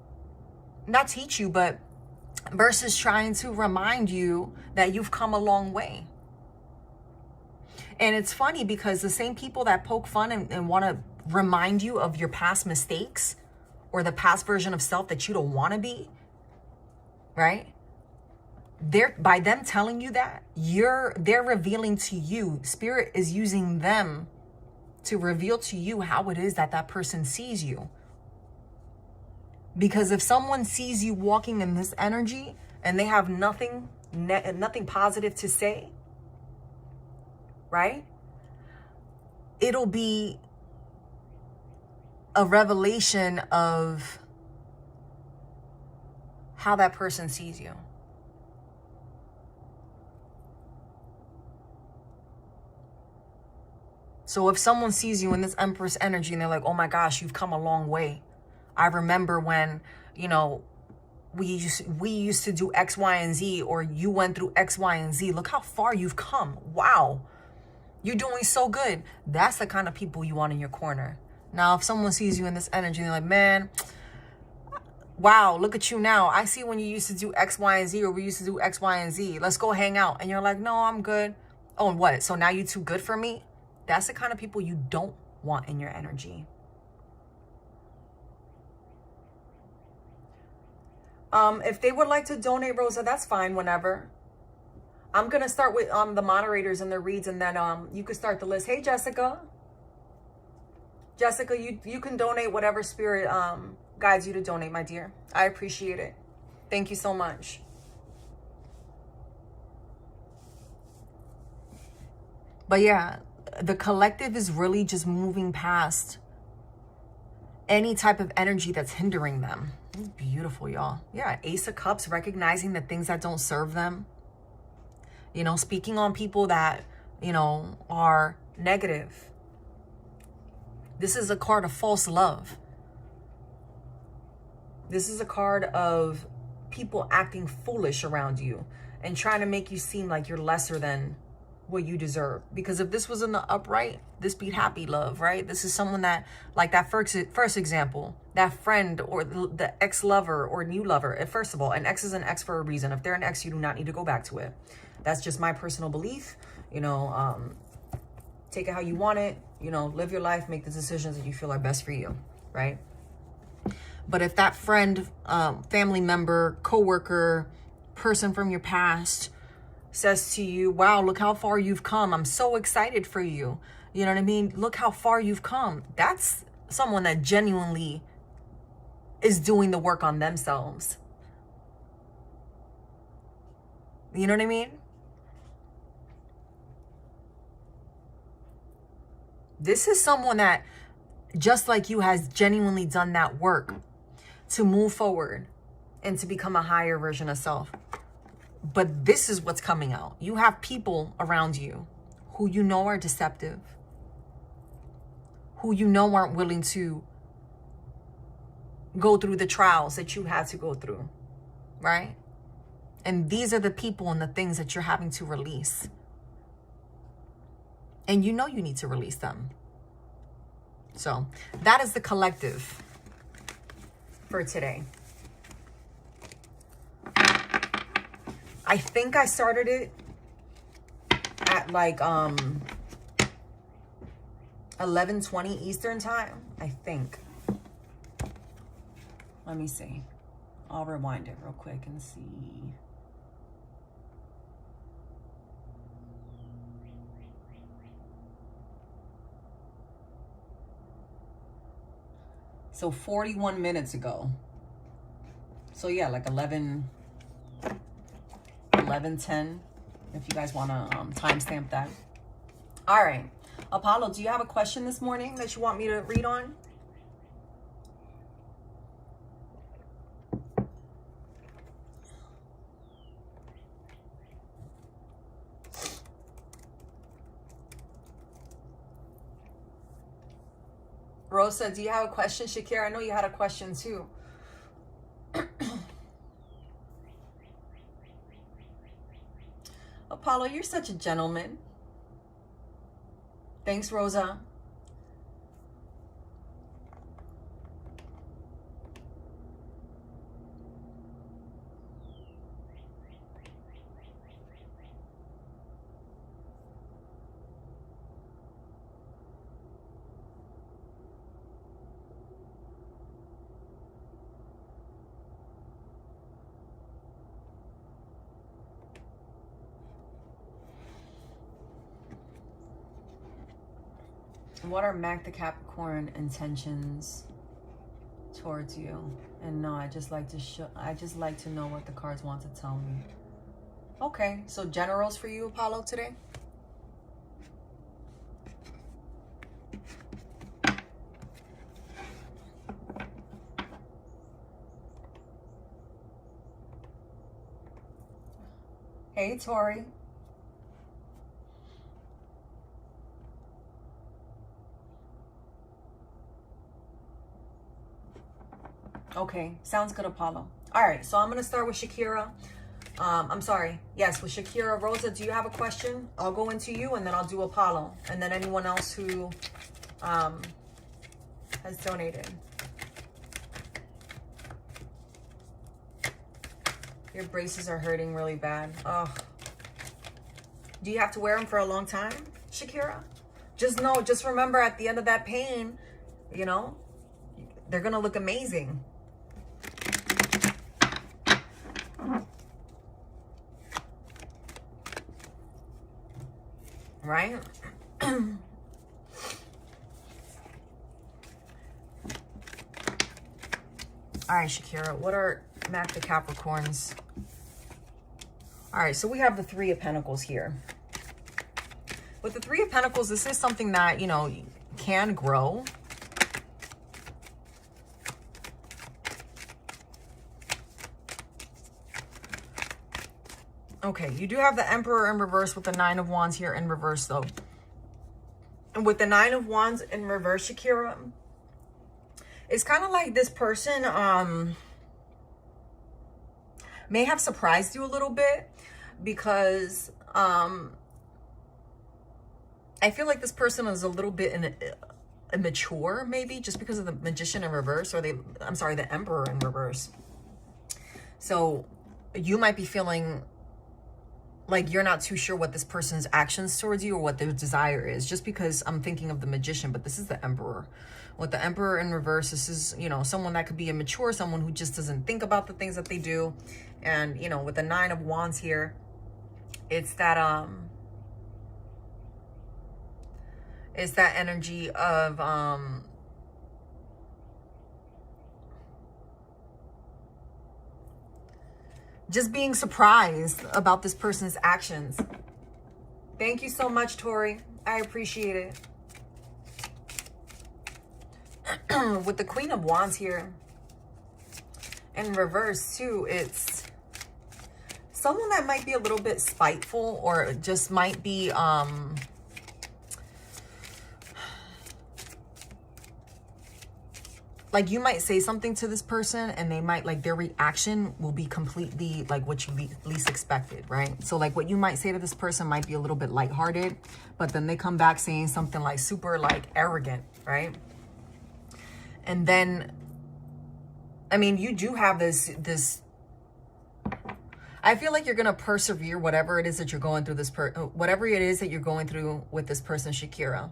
versus trying to remind you that you've come a long way. And it's funny because the same people that poke fun and want to remind you of your past mistakes or the past version of self that you don't want to be, right? By them telling you that, they're revealing to you, Spirit is using them to reveal to you how it is that person sees you. Because if someone sees you walking in this energy and they have nothing positive to say, right? It'll be a revelation of how that person sees you. So if someone sees you in this Empress energy and they're like, oh my gosh, you've come a long way. I remember when, you know, we used to do X, Y, and Z, or you went through X, Y, and Z. Look how far you've come. Wow. You're doing so good. That's the kind of people you want in your corner. Now, if someone sees you in this energy, they're like, man, wow, look at you now. I see when you used to do X, Y, and Z, or we used to do X, Y, and Z. Let's go hang out. And you're like, no, I'm good. Oh, and what? So now you're too good for me? That's the kind of people you don't want in your energy. If they would like to donate, Rosa, that's fine whenever. I'm going to start with the moderators and their reads, and then you can start the list. Hey, Jessica. Jessica, you can donate whatever spirit guides you to donate, my dear. I appreciate it. Thank you so much. But yeah, the collective is really just moving past any type of energy that's hindering them. It's beautiful, y'all. Yeah, Ace of Cups, recognizing the things that don't serve them. You know, speaking on people that, you know, are negative. This is a card of false love. This is a card of people acting foolish around you and trying to make you seem like you're lesser than what you deserve. Because if this was in the upright, this be happy love, right? This is someone that, like that first example, that friend or the ex-lover or new lover. First of all, an ex is an ex for a reason. If they're an ex, you do not need to go back to it. That's just my personal belief. You know, take it how you want it, you know, live your life, make the decisions that you feel are best for you, right? But if that friend, family member, coworker, person from your past says to you, wow, look how far you've come. I'm so excited for you. You know what I mean? Look how far you've come. That's someone that genuinely is doing the work on themselves. You know what I mean? This is someone that, just like you, has genuinely done that work to move forward and to become a higher version of self. But this is what's coming out. You have people around you who you know are deceptive, who you know aren't willing to go through the trials that you had to go through, right? And these are the people and the things that you're having to release. And you know you need to release them. So that is the collective for today. I think I started it at like 11:20 Eastern time, I think. Let me see. I'll rewind it real quick and see. So 41 minutes ago. So yeah, like 11:10, if you guys want to timestamp that. All right. Apollo, do you have a question this morning that you want me to read on? Rosa, do you have a question? Shakira, I know you had a question too. Apollo, you're such a gentleman. Thanks, Rosa. What are Mac the Capricorn intentions towards you? And no, I just like to know what the cards want to tell me. Okay, so generals for you, Apollo, today? Hey, Tori. Okay, sounds good, Apollo. All right, so I'm going to start with Shakira. I'm sorry. Yes, with Shakira. Rosa, do you have a question? I'll go into you, and then I'll do Apollo. And then anyone else who has donated. Your braces are hurting really bad. Oh. Do you have to wear them for a long time, Shakira? Just remember at the end of that pain, you know, they're going to look amazing. Right? All right, Shakira, what are Mac the Capricorns? All right, so we have the Three of Pentacles here. With the Three of Pentacles, this is something that, you know, can grow. Okay, you do have the Emperor in reverse with the Nine of Wands here in reverse, though. And with the Nine of Wands in reverse, Shakira, it's kind of like this person may have surprised you a little bit, because I feel like this person is a little bit immature, maybe, just because of the Magician in reverse, or the Emperor in reverse. So you might be feeling like you're not too sure what this person's actions towards you or what their desire is, just because I'm thinking of the Magician, but this is the Emperor. With the Emperor in reverse, this is, you know, someone that could be immature, someone who just doesn't think about the things that they do. And, you know, with the Nine of Wands here, it's that energy of just being surprised about this person's actions. Thank you so much, Tori. I appreciate it. With the Queen of Wands here in reverse too, it's someone that might be a little bit spiteful, or just might be like you might say something to this person and they might, like, their reaction will be completely like what you least expected, right? So like what you might say to this person might be a little bit lighthearted, but then they come back saying something like super like arrogant, right? And then, I mean, you do have this, I feel like you're going to persevere whatever it is that you're going through whatever it is that you're going through with this person, Shakira.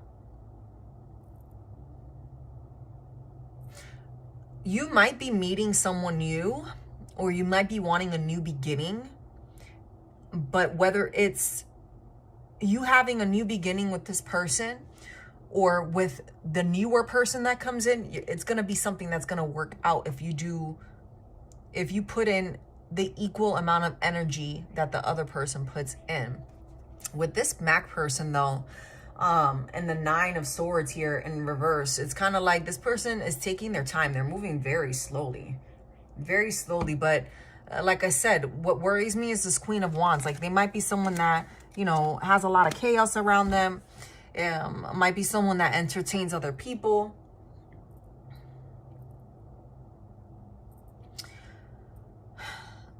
You might be meeting someone new, or you might be wanting a new beginning, but whether it's you having a new beginning with this person or with the newer person that comes in, it's going to be something that's going to work out if you put in the equal amount of energy that the other person puts in. With this Mac person though, and the Nine of Swords here in reverse, it's kind of like this person is taking their time. They're moving very slowly, but like I said, what worries me is this Queen of Wands. Like, they might be someone that, you know, has a lot of chaos around them. Might be someone that entertains other people.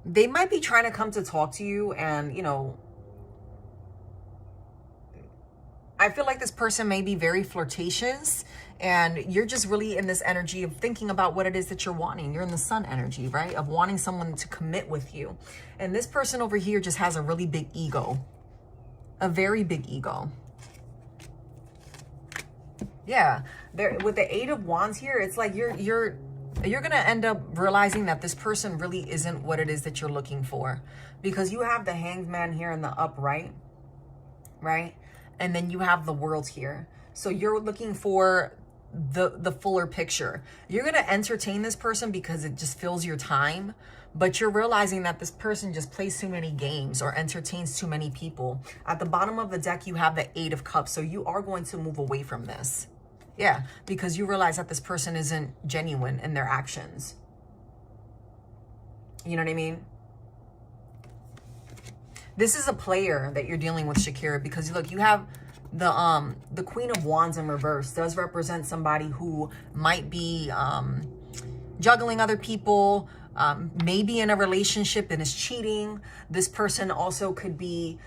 They might be trying to come to talk to you, and, you know, I feel like this person may be very flirtatious, and you're just really in this energy of thinking about what it is that you're wanting. You're in the Sun energy, right? Of wanting someone to commit with you. And this person over here just has a really big ego. A very big ego. Yeah. With the Eight of Wands here, it's like you're going to end up realizing that this person really isn't what it is that you're looking for. Because you have the Hanged Man here in the upright, right? And then you have the World here. So you're looking for the fuller picture. You're going to entertain this person because it just fills your time, but you're realizing that this person just plays too many games or entertains too many people. At the bottom of the deck, you have the Eight of Cups. So you are going to move away from this. Yeah, because you realize that this person isn't genuine in their actions. You know what I mean? This is a player that you're dealing with, Shakira, because look, you have the Queen of Wands in reverse does represent somebody who might be juggling other people, maybe in a relationship and is cheating. This person also could be,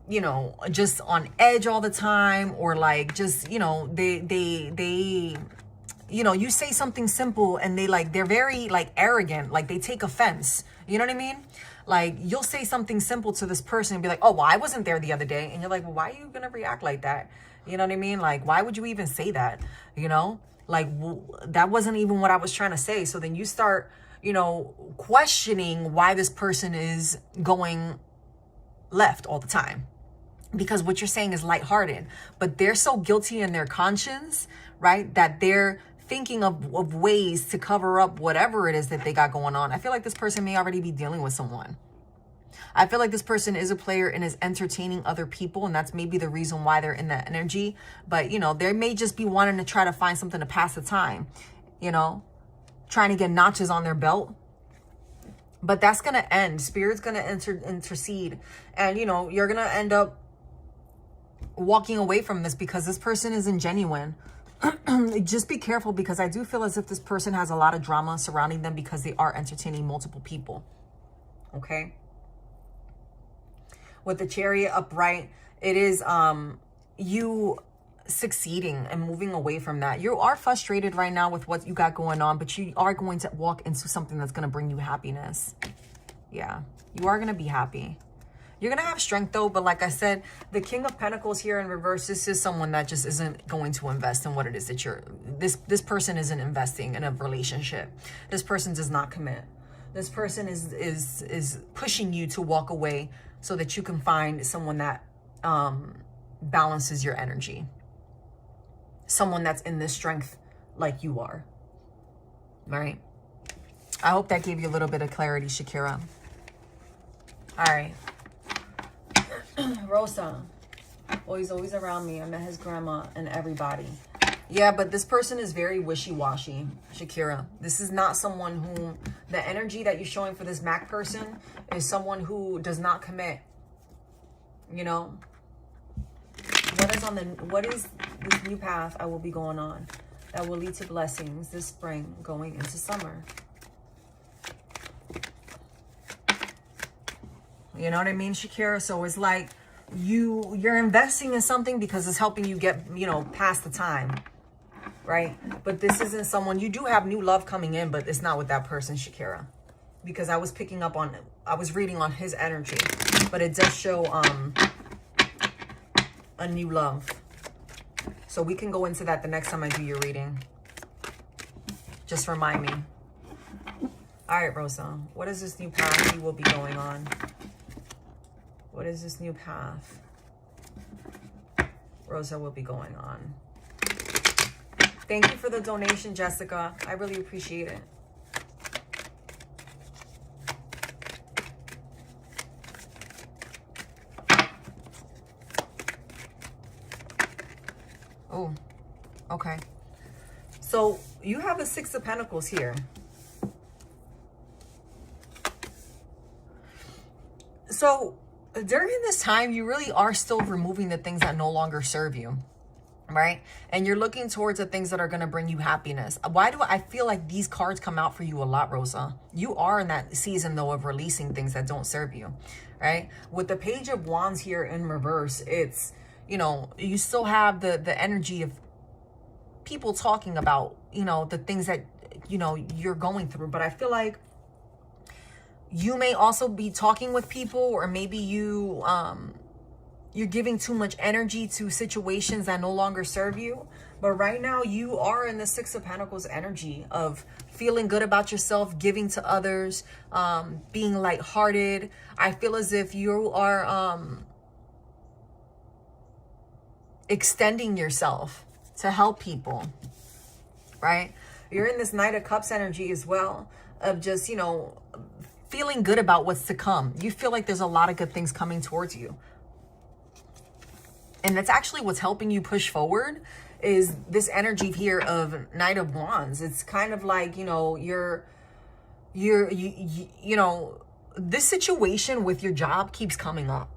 you know, just on edge all the time, or like just, you know, they you know, you say something simple and they're very like arrogant, like they take offense. You know what I mean? Like, you'll say something simple to this person and be like, oh, well, I wasn't there the other day. And you're like, well, why are you going to react like that? You know what I mean? Like, why would you even say that? You know, like, that wasn't even what I was trying to say. So then you start, you know, questioning why this person is going left all the time. Because what you're saying is lighthearted, but they're so guilty in their conscience, right? That they're thinking of ways to cover up whatever it is that they got going on. I feel like this person may already be dealing with someone. I feel like this person is a player and is entertaining other people, and that's maybe the reason why they're in that energy. But, you know, they may just be wanting to try to find something to pass the time, you know, trying to get notches on their belt. But that's going to end. Spirit's going to intercede. And, you know, you're going to end up walking away from this because this person isn't genuine. Just be careful, because I do feel as if this person has a lot of drama surrounding them because they are entertaining multiple people. Okay. With the Chariot upright, it is you succeeding and moving away from that. You are frustrated right now with what you got going on, but you are going to walk into something that's going to bring you happiness. Yeah, you are going to be happy. You're going to have strength though, but like I said, the King of Pentacles here in reverse, this is someone that just isn't going to invest in what it is that this person isn't investing in a relationship. This person does not commit. This person is pushing you to walk away so that you can find someone that balances your energy. Someone that's in this strength like you are. All right. I hope that gave you a little bit of clarity, Shakira. All right. Rosa. Well, he's always around me. I met his grandma and everybody. Yeah, but this person is very wishy-washy, Shakira. This is not someone who, the energy that you're showing for this Mac person is someone who does not commit. You know? What is this new path I will be going on that will lead to blessings this spring going into summer? You know what I mean, Shakira? So it's like you're investing in something because it's helping you get, you know, past the time, right? But this isn't someone, you do have new love coming in, but it's not with that person, Shakira. Because I was picking up on, I was reading on his energy, but it does show a new love. So we can go into that the next time I do your reading. Just remind me. All right, Rosa, what is this new path you will be going on? What is this new path Rosa will be going on? Thank you for the donation, Jessica. I really appreciate it. Oh, okay. So you have a Six of Pentacles here. So during this time, you really are still removing the things that no longer serve you, right? And you're looking towards the things that are going to bring you happiness. Why do I feel like these cards come out for you a lot, Rosa? You are in that season, though, of releasing things that don't serve you, right? With the Page of Wands here in reverse, it's, you know, you still have the energy of people talking about, you know, the things that, you know, you're going through. But I feel like you may also be talking with people, or maybe you're giving too much energy to situations that no longer serve you. But right now you are in the Six of Pentacles energy of feeling good about yourself, giving to others, being lighthearted. I feel as if you are extending yourself to help people, right? You're in this Knight of Cups energy as well, of just, you know, feeling good about what's to come. You feel like there's a lot of good things coming towards you. And that's actually what's helping you push forward, is this energy here of Knight of Wands. It's kind of like, you know, you know, this situation with your job keeps coming up.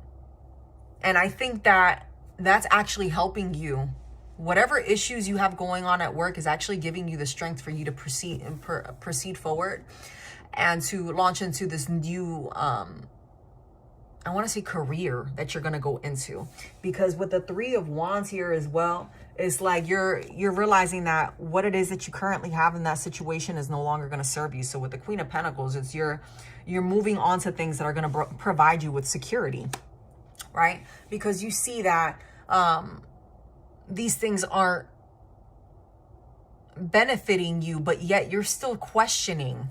And I think that that's actually helping you. Whatever issues you have going on at work is actually giving you the strength for you to proceed forward and to launch into this new, I want to say career that you're going to go into. Because with the Three of Wands here as well, it's like you're realizing that what it is that you currently have in that situation is no longer going to serve you. So with the Queen of Pentacles, it's you're moving on to things that are going to provide you with security, right? Because you see that these things aren't benefiting you, but yet you're still questioning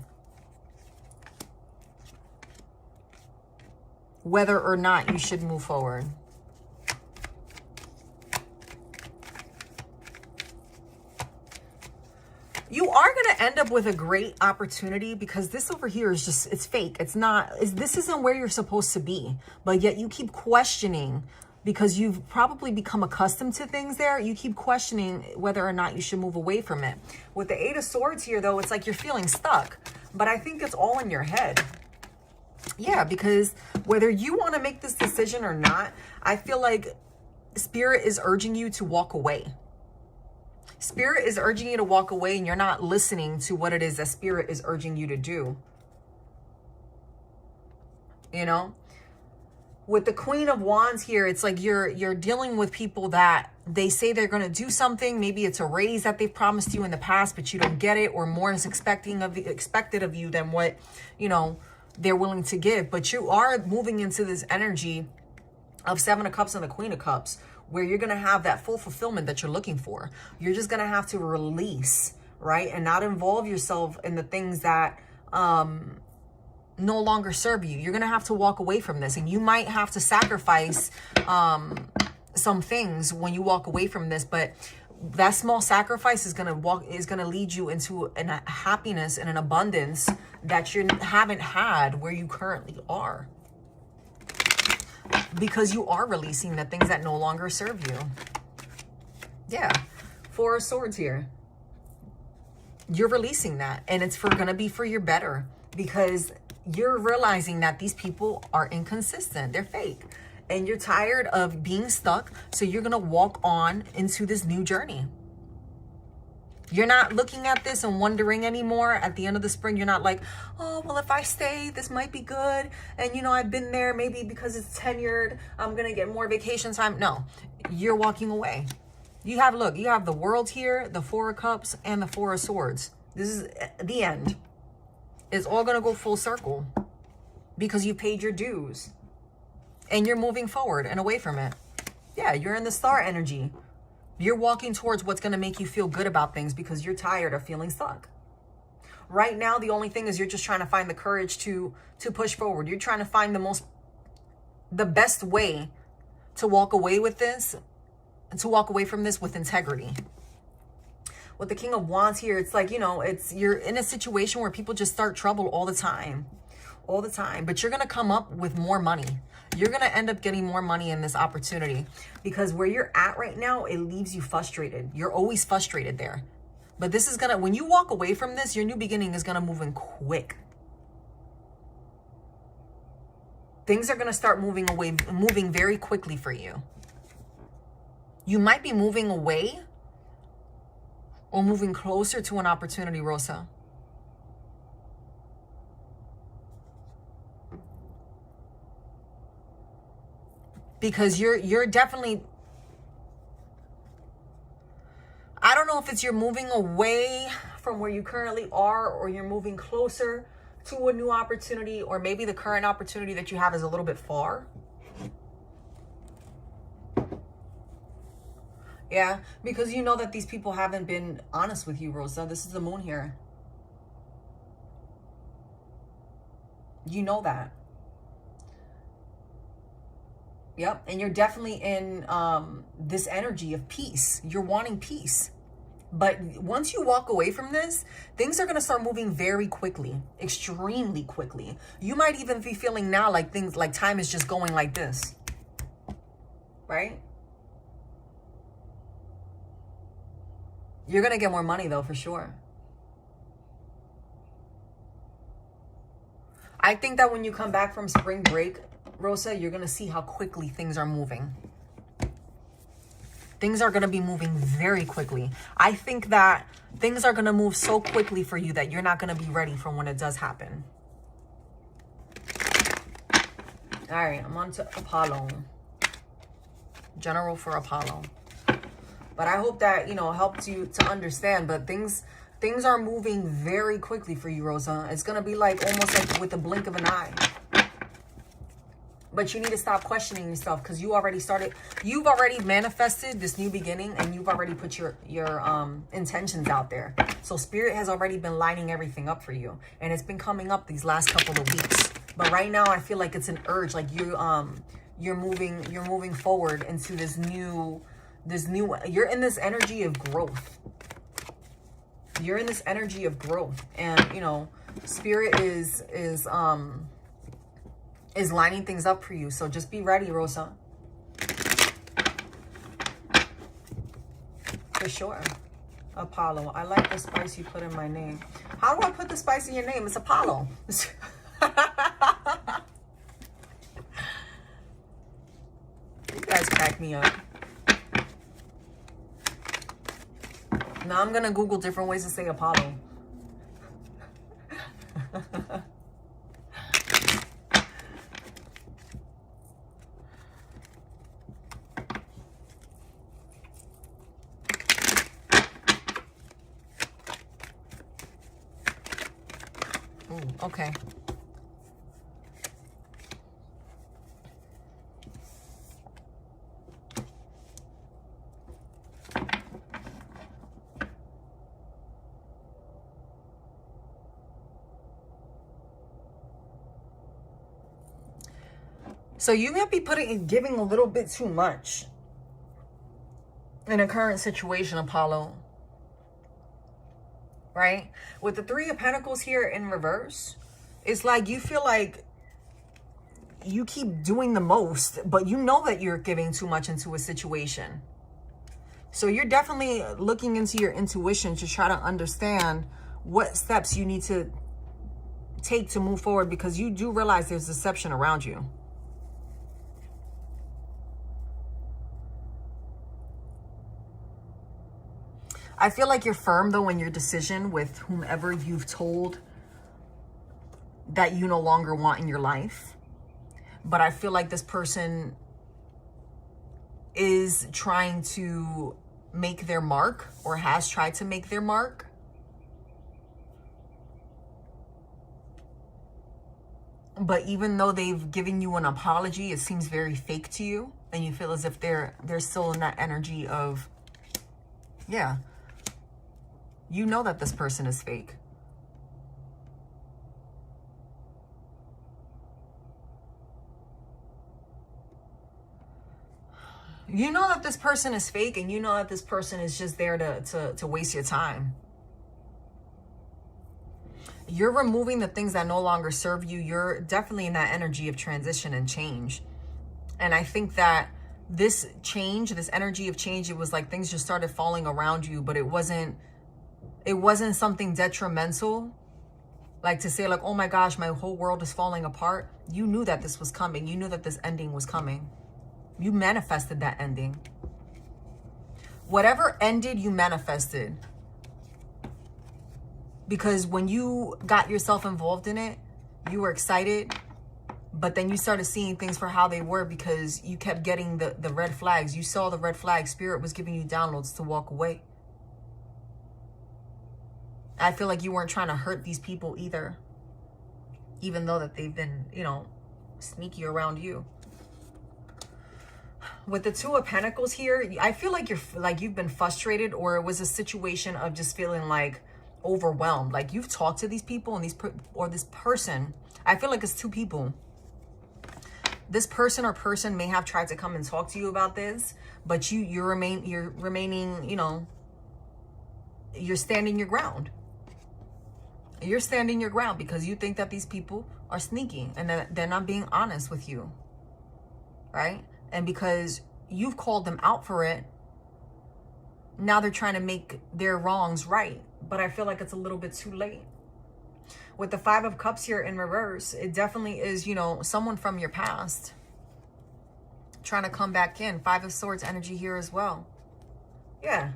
whether or not you should move forward. You are going to end up with a great opportunity, because this over here is just, it's fake. It's not, this isn't where you're supposed to be, but yet you keep questioning, because you've probably become accustomed to things there. You keep questioning whether or not you should move away from it. With the Eight of Swords here, though, it's like you're feeling stuck, but I think it's all in your head. Yeah, because whether you want to make this decision or not, I feel like Spirit is urging you to walk away. Spirit is urging you to walk away, and you're not listening to what it is that Spirit is urging you to do. You know? With the Queen of Wands here, it's like you're dealing with people that they say they're going to do something. Maybe it's a raise that they've promised you in the past, but you don't get it, or more is expected of you than what, you know, they're willing to give. But you are moving into this energy of Seven of Cups and the Queen of Cups, where you're going to have that full fulfillment that you're looking for. You're just going to have to release, right? And not involve yourself in the things that no longer serve you. You're going to have to walk away from this, and you might have to sacrifice some things when you walk away from this, but that small sacrifice is going to lead you into a happiness and an abundance that you haven't had where you currently are, because you are releasing the things that no longer serve you. Yeah. Four of Swords here. You're releasing that, and it's going to be for your better, because you're realizing that these people are inconsistent. They're fake. And you're tired of being stuck. So you're going to walk on into this new journey. You're not looking at this and wondering anymore at the end of the spring. You're not like, oh, well, if I stay, this might be good. And, you know, I've been there maybe because it's tenured. I'm going to get more vacation time. No, you're walking away. You have, look, you have the World here, the Four of Cups, and the Four of Swords. This is the end. It's all going to go full circle because you paid your dues. And you're moving forward and away from it. Yeah, you're in the star energy. You're walking towards what's going to make you feel good about things because you're tired of feeling stuck. Right now, the only thing is you're just trying to find the courage to push forward. You're trying to find the best way to walk away with this, and to walk away from this with integrity. With the King of Wands here, it's like, you know, you're in a situation where people just start trouble all the time. All the time. But you're going to come up with more money. You're going to end up getting more money in this opportunity, because where you're at right now, it leaves you frustrated. You're always frustrated there. But this is going to, when you walk away from this, your new beginning is going to move in quick. Things are going to start moving very quickly for you. You might be moving away or moving closer to an opportunity, Rosa. Because you're definitely, I don't know if it's you're moving away from where you currently are, or you're moving closer to a new opportunity, or maybe the current opportunity that you have is a little bit far. Yeah, because you know that these people haven't been honest with you, Rosa. This is the Moon here. You know that. Yep. And you're definitely in this energy of peace. You're wanting peace. But once you walk away from this, things are going to start moving very quickly, extremely quickly. You might even be feeling now like things like time is just going like this. Right? You're going to get more money, though, for sure. I think that when you come back from spring break, Rosa, you're going to see how quickly things are moving. Things are going to be moving very quickly. I think that things are going to move so quickly for you that you're not going to be ready for when it does happen. All right, I'm on to Apollo. General for Apollo. But I hope that, you know, helped you to understand. But things are moving very quickly for you, Rosa. It's going to be like almost like with the blink of an eye. But you need to stop questioning yourself, because you've already manifested this new beginning, and you've already put your intentions out there. So Spirit has already been lining everything up for you, and it's been coming up these last couple of weeks. But right now, I feel like it's an urge, like you're moving forward into this new, you're in this energy of growth. You're in this energy of growth, and you know, Spirit is lining things up for you. So just be ready, Rosa. For sure. Apollo. I like the spice you put in my name. How do I put the spice in your name? It's Apollo. You guys crack me up. Now I'm going to Google different ways to say Apollo. Okay. So you might be giving a little bit too much in a current situation, Apollo. Right? With the Three of Pentacles here in reverse, it's like you feel like you keep doing the most, but you know that you're giving too much into a situation. So you're definitely looking into your intuition to try to understand what steps you need to take to move forward, because you do realize there's deception around you. I feel like you're firm, though, in your decision with whomever you've told that you no longer want in your life. But I feel like this person is trying to make their mark, or has tried to make their mark. But even though they've given you an apology, it seems very fake to you. And you feel as if they're still in that energy of, yeah, you know that this person is fake. You know that this person is fake, and you know that this person is just there to waste your time. You're removing the things that no longer serve you. You're definitely in that energy of transition and change. And I think that this change, this energy of change, it was like things just started falling around you, but it wasn't something detrimental. Like to say like, oh my gosh, my whole world is falling apart. You knew that this was coming. You knew that this ending was coming. You manifested that ending. Whatever ended, you manifested. Because when you got yourself involved in it, you were excited, but then you started seeing things for how they were, because you kept getting the red flags. You saw the red flags. Spirit was giving you downloads to walk away. I feel like you weren't trying to hurt these people either, even though that they've been, you know, sneaky around you. With the Two of Pentacles here, I feel like you've been frustrated, or it was a situation of just feeling like overwhelmed. Like you've talked to these people, and this person, I feel like it's two people. This person or person may have tried to come and talk to you about this, but you're remaining, you know, you're standing your ground. You're standing your ground because you think that these people are sneaky and that they're not being honest with you, right? And because you've called them out for it, now they're trying to make their wrongs right. But I feel like it's a little bit too late. With the Five of Cups here in reverse, it definitely is, you know, someone from your past trying to come back in. Five of Swords energy here as well. Yeah.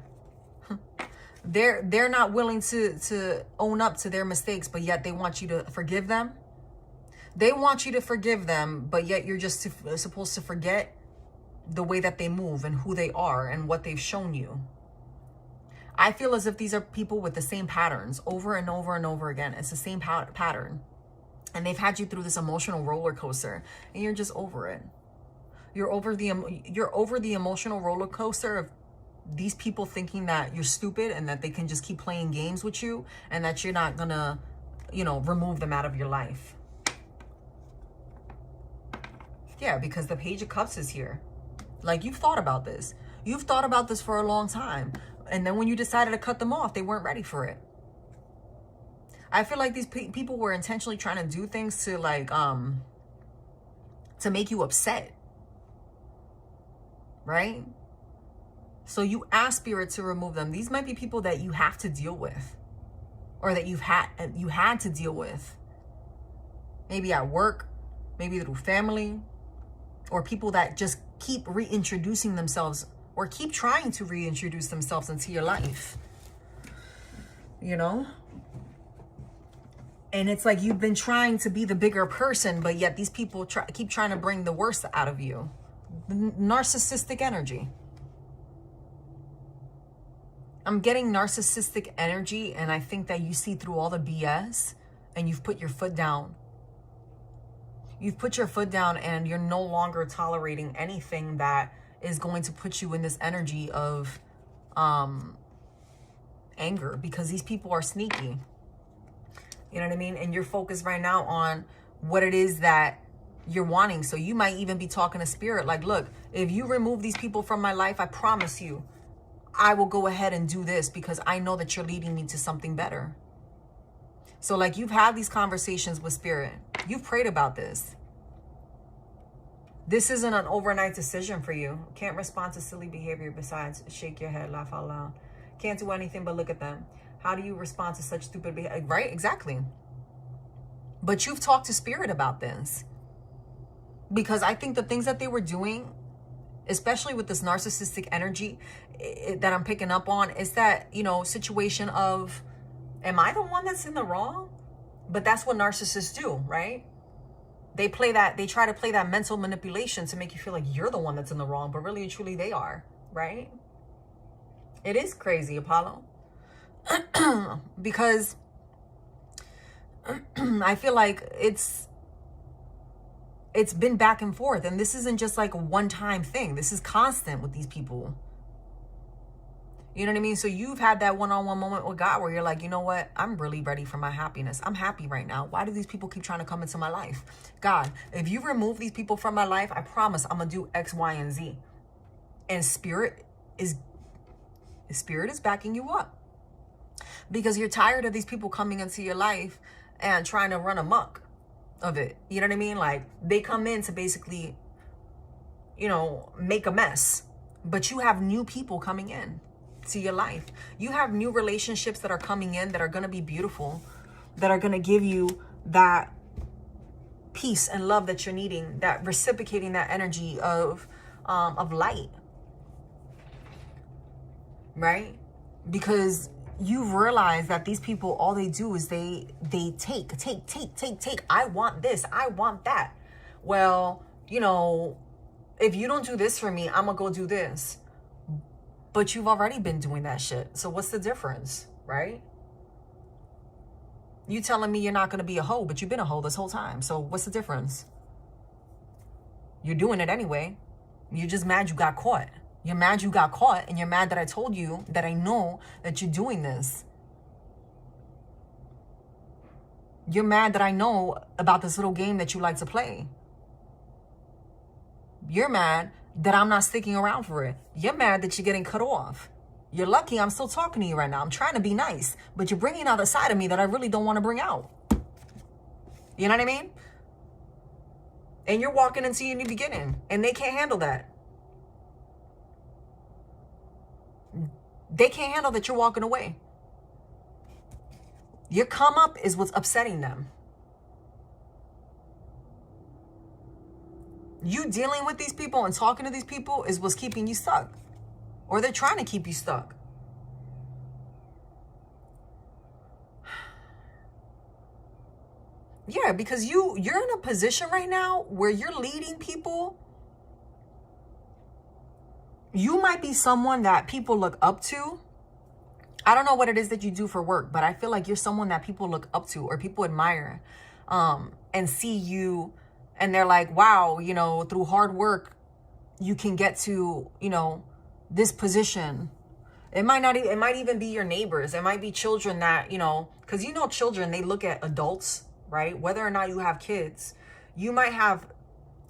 They're not willing to own up to their mistakes, but yet they want you to forgive them. They want you to forgive them, but yet you're just supposed to forget the way that they move and who they are and what they've shown you. I feel as if these are people with the same patterns over and over and over again. It's the same pattern. And they've had you through this emotional roller coaster, and you're just over it. You're over the emotional roller coaster of these people thinking that you're stupid and that they can just keep playing games with you, and that you're not gonna, you know, remove them out of your life. Yeah, because the Page of Cups is here. Like, you've thought about this. You've thought about this for a long time. And then when you decided to cut them off, they weren't ready for it. I feel like these people were intentionally trying to do things to, like, to make you upset. Right? So you ask Spirit to remove them. These might be people that you have to deal with, or that you had to deal with. Maybe at work, maybe through family, or people that just keep reintroducing themselves, or keep trying to reintroduce themselves into your life. You know? And it's like you've been trying to be the bigger person, but yet these people keep trying to bring the worst out of you. Narcissistic energy. I'm getting narcissistic energy, and I think that you see through all the BS and you've put your foot down. You've put your foot down, and you're no longer tolerating anything that is going to put you in this energy of anger, because these people are sneaky. You know what I mean? And you're focused right now on what it is that you're wanting. So you might even be talking to spirit like, look, if you remove these people from my life, I promise you, I will go ahead and do this because I know that you're leading me to something better. So like you've had these conversations with spirit. You've prayed about this. This isn't an overnight decision for you. Can't respond to silly behavior besides shake your head, laugh out loud. Can't do anything but look at them. How do you respond to such stupid behavior? Right? Exactly. But you've talked to spirit about this. Because I think the things that they were doing, especially with this narcissistic energy that I'm picking up on, is that, you know, situation of, am I the one that's in the wrong? But that's what narcissists do, right? They try to play that mental manipulation to make you feel like you're the one that's in the wrong, but really and truly they are, right? It is crazy, Apollo. Because I feel like it's been back and forth, and this isn't just like a one-time thing. This is constant with these people. You know what I mean? So you've had that one-on-one moment with God where you're like, you know what? I'm really ready for my happiness. I'm happy right now. Why do these people keep trying to come into my life? God, if you remove these people from my life, I promise I'm going to do X, Y, and Z. And spirit is backing you up. Because you're tired of these people coming into your life and trying to run amok of it. You know what I mean? Like they come in to basically, you know, make a mess. But you have new people coming in to your life. You have new relationships that are coming in that are going to be beautiful, that are going to give you that peace and love that you're needing, that reciprocating that energy of light, right? Because you've realized that these people, all they do is they take. I want this. I want that. Well, you know, if you don't do this for me, I'm going to go do this. But you've already been doing that shit. So what's the difference, right? You telling me you're not going to be a hoe, but you've been a hoe this whole time. So what's the difference? You're doing it anyway. You're just mad you got caught. You're mad you got caught, and you're mad that I told you that I know that you're doing this. You're mad that I know about this little game that you like to play. You're mad that I'm not sticking around for it. You're mad that you're getting cut off. You're lucky I'm still talking to you right now. I'm trying to be nice, but you're bringing out a side of me that I really don't want to bring out. You know what I mean? And you're walking into your new beginning, and they can't handle that. They can't handle that you're walking away. Your come up is what's upsetting them. You dealing with these people and talking to these people is what's keeping you stuck. Or they're trying to keep you stuck. Yeah, because you're in a position right now where you're leading people. You might be someone that people look up to. I don't know what it is that you do for work, but I feel like you're someone that people look up to or people admire, and see you, and they're like, wow, you know, through hard work, you can get to, you know, this position. It might even be your neighbors. It might be children that, you know, because you know children, they look at adults, right? Whether or not you have kids, you might have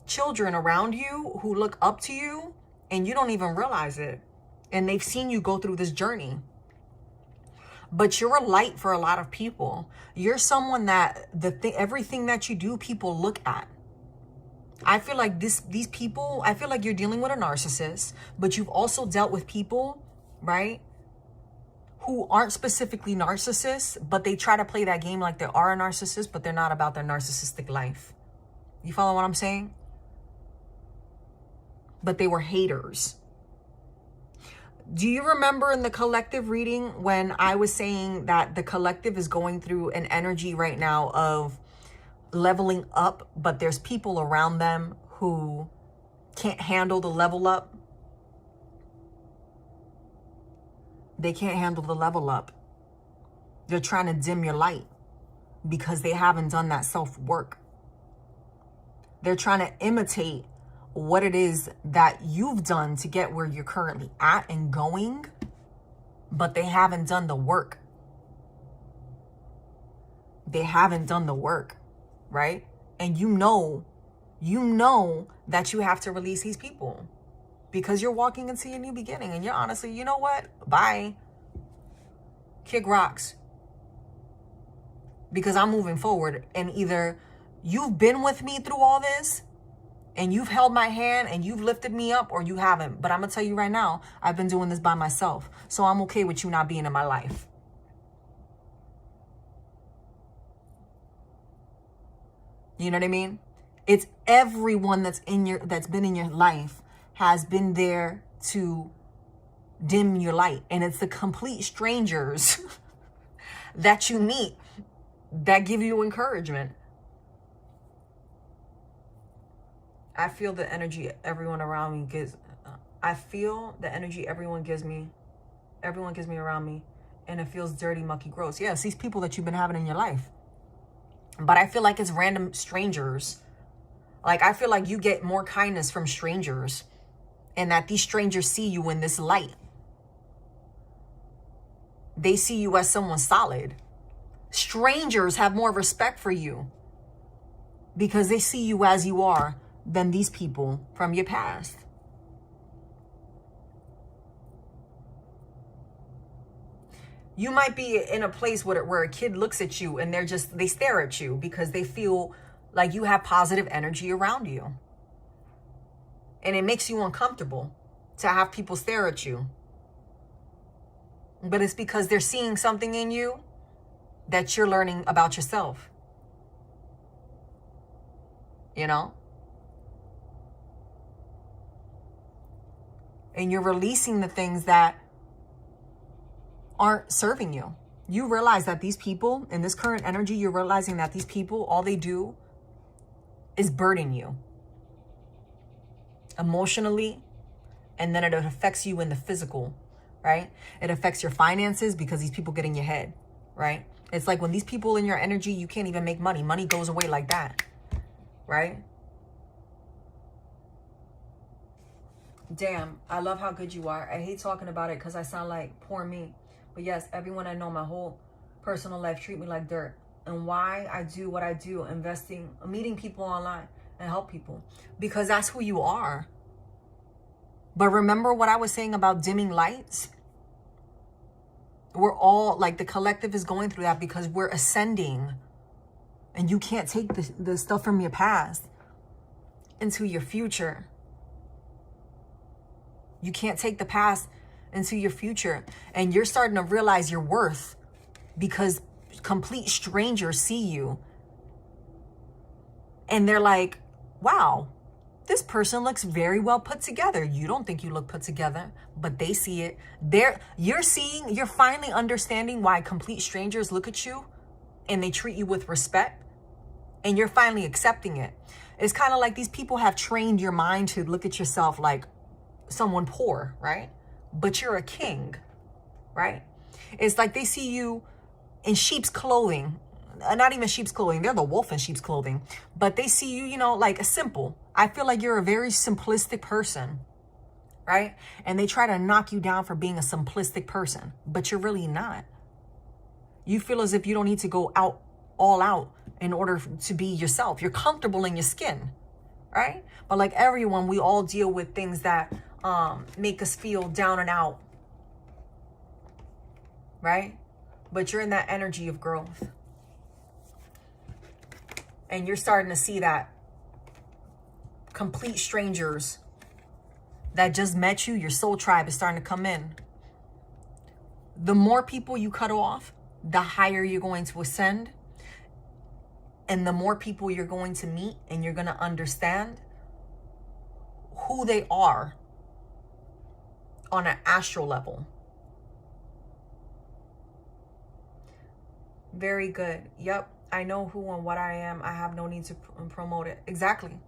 children around you who look up to you and you don't even realize it. And they've seen you go through this journey. But you're a light for a lot of people. You're someone that everything that you do, people look at. I feel like these people, I feel like you're dealing with a narcissist, but you've also dealt with people, right, who aren't specifically narcissists, but they try to play that game like they are a narcissist, but they're not about their narcissistic life. You follow what I'm saying? But they were haters. Do you remember in the collective reading when I was saying that the collective is going through an energy right now of leveling up, but there's people around them who can't handle the level up? They can't handle the level up. They're trying to dim your light because they haven't done that self-work. They're trying to imitate what it is that you've done to get where you're currently at and going, but they haven't done the work. They haven't done the work, right? And you know you know that you have to release these people because you're walking into your new beginning and you're honestly, you know what? Bye. Kick rocks. Because I'm moving forward, and either you've been with me through all this and you've held my hand and you've lifted me up, or you haven't. But I'm going to tell you right now, I've been doing this by myself. So I'm okay with you not being in my life. You know what I mean? It's everyone that's been in your life has been there to dim your light. And it's the complete strangers that you meet that give you encouragement. I feel the energy everyone around me gives. I feel the energy everyone gives me around me, and it feels dirty, mucky, gross. Yeah, it's these people that you've been having in your life. But I feel like it's random strangers. Like, I feel like you get more kindness from strangers, and that these strangers see you in this light. They see you as someone solid. Strangers have more respect for you because they see you as you are than these people from your past. You might be in a place where a kid looks at you and they stare at you because they feel like you have positive energy around you. And it makes you uncomfortable to have people stare at you. But it's because they're seeing something in you that you're learning about yourself. You know? And you're releasing the things that aren't serving you. You realize that these people in this current energy, you're realizing that these people, all they do is burden you emotionally, and then it affects you in the physical, right? It affects your finances because these people get in your head, right? It's like when these people in your energy, you can't even make money. Money goes away like that, right? Damn, I love how good you are. I hate talking about it because I sound like poor me. But yes, everyone I know, my whole personal life, treat me like dirt. And why I do what I do, investing, meeting people online and help people. Because that's who you are. But remember what I was saying about dimming lights? We're all, like, the collective is going through that because we're ascending. And you can't take the stuff from your past into your future. You can't take the past into your future. And you're starting to realize your worth because complete strangers see you. And they're like, wow, this person looks very well put together. You don't think you look put together, but they see it. You're finally understanding why complete strangers look at you and they treat you with respect. And you're finally accepting it. It's kind of like these people have trained your mind to look at yourself like someone poor, right? But you're a king, right? It's like they see you in sheep's clothing. Not even sheep's clothing. They're the wolf in sheep's clothing. But they see you, like a simple. I feel like you're a very simplistic person, right? And they try to knock you down for being a simplistic person, but you're really not. You feel as if you don't need to go all out in order to be yourself. You're comfortable in your skin, right? But like everyone, we all deal with things that make us feel down and out, right? But you're in that energy of growth. And you're starting to see that complete strangers that just met you, your soul tribe is starting to come in. The more people you cut off, the higher you're going to ascend. And the more people you're going to meet and you're going to understand who they are on an astral level. Very good. Yep. I know who and what I am. I have no need to promote it. Exactly.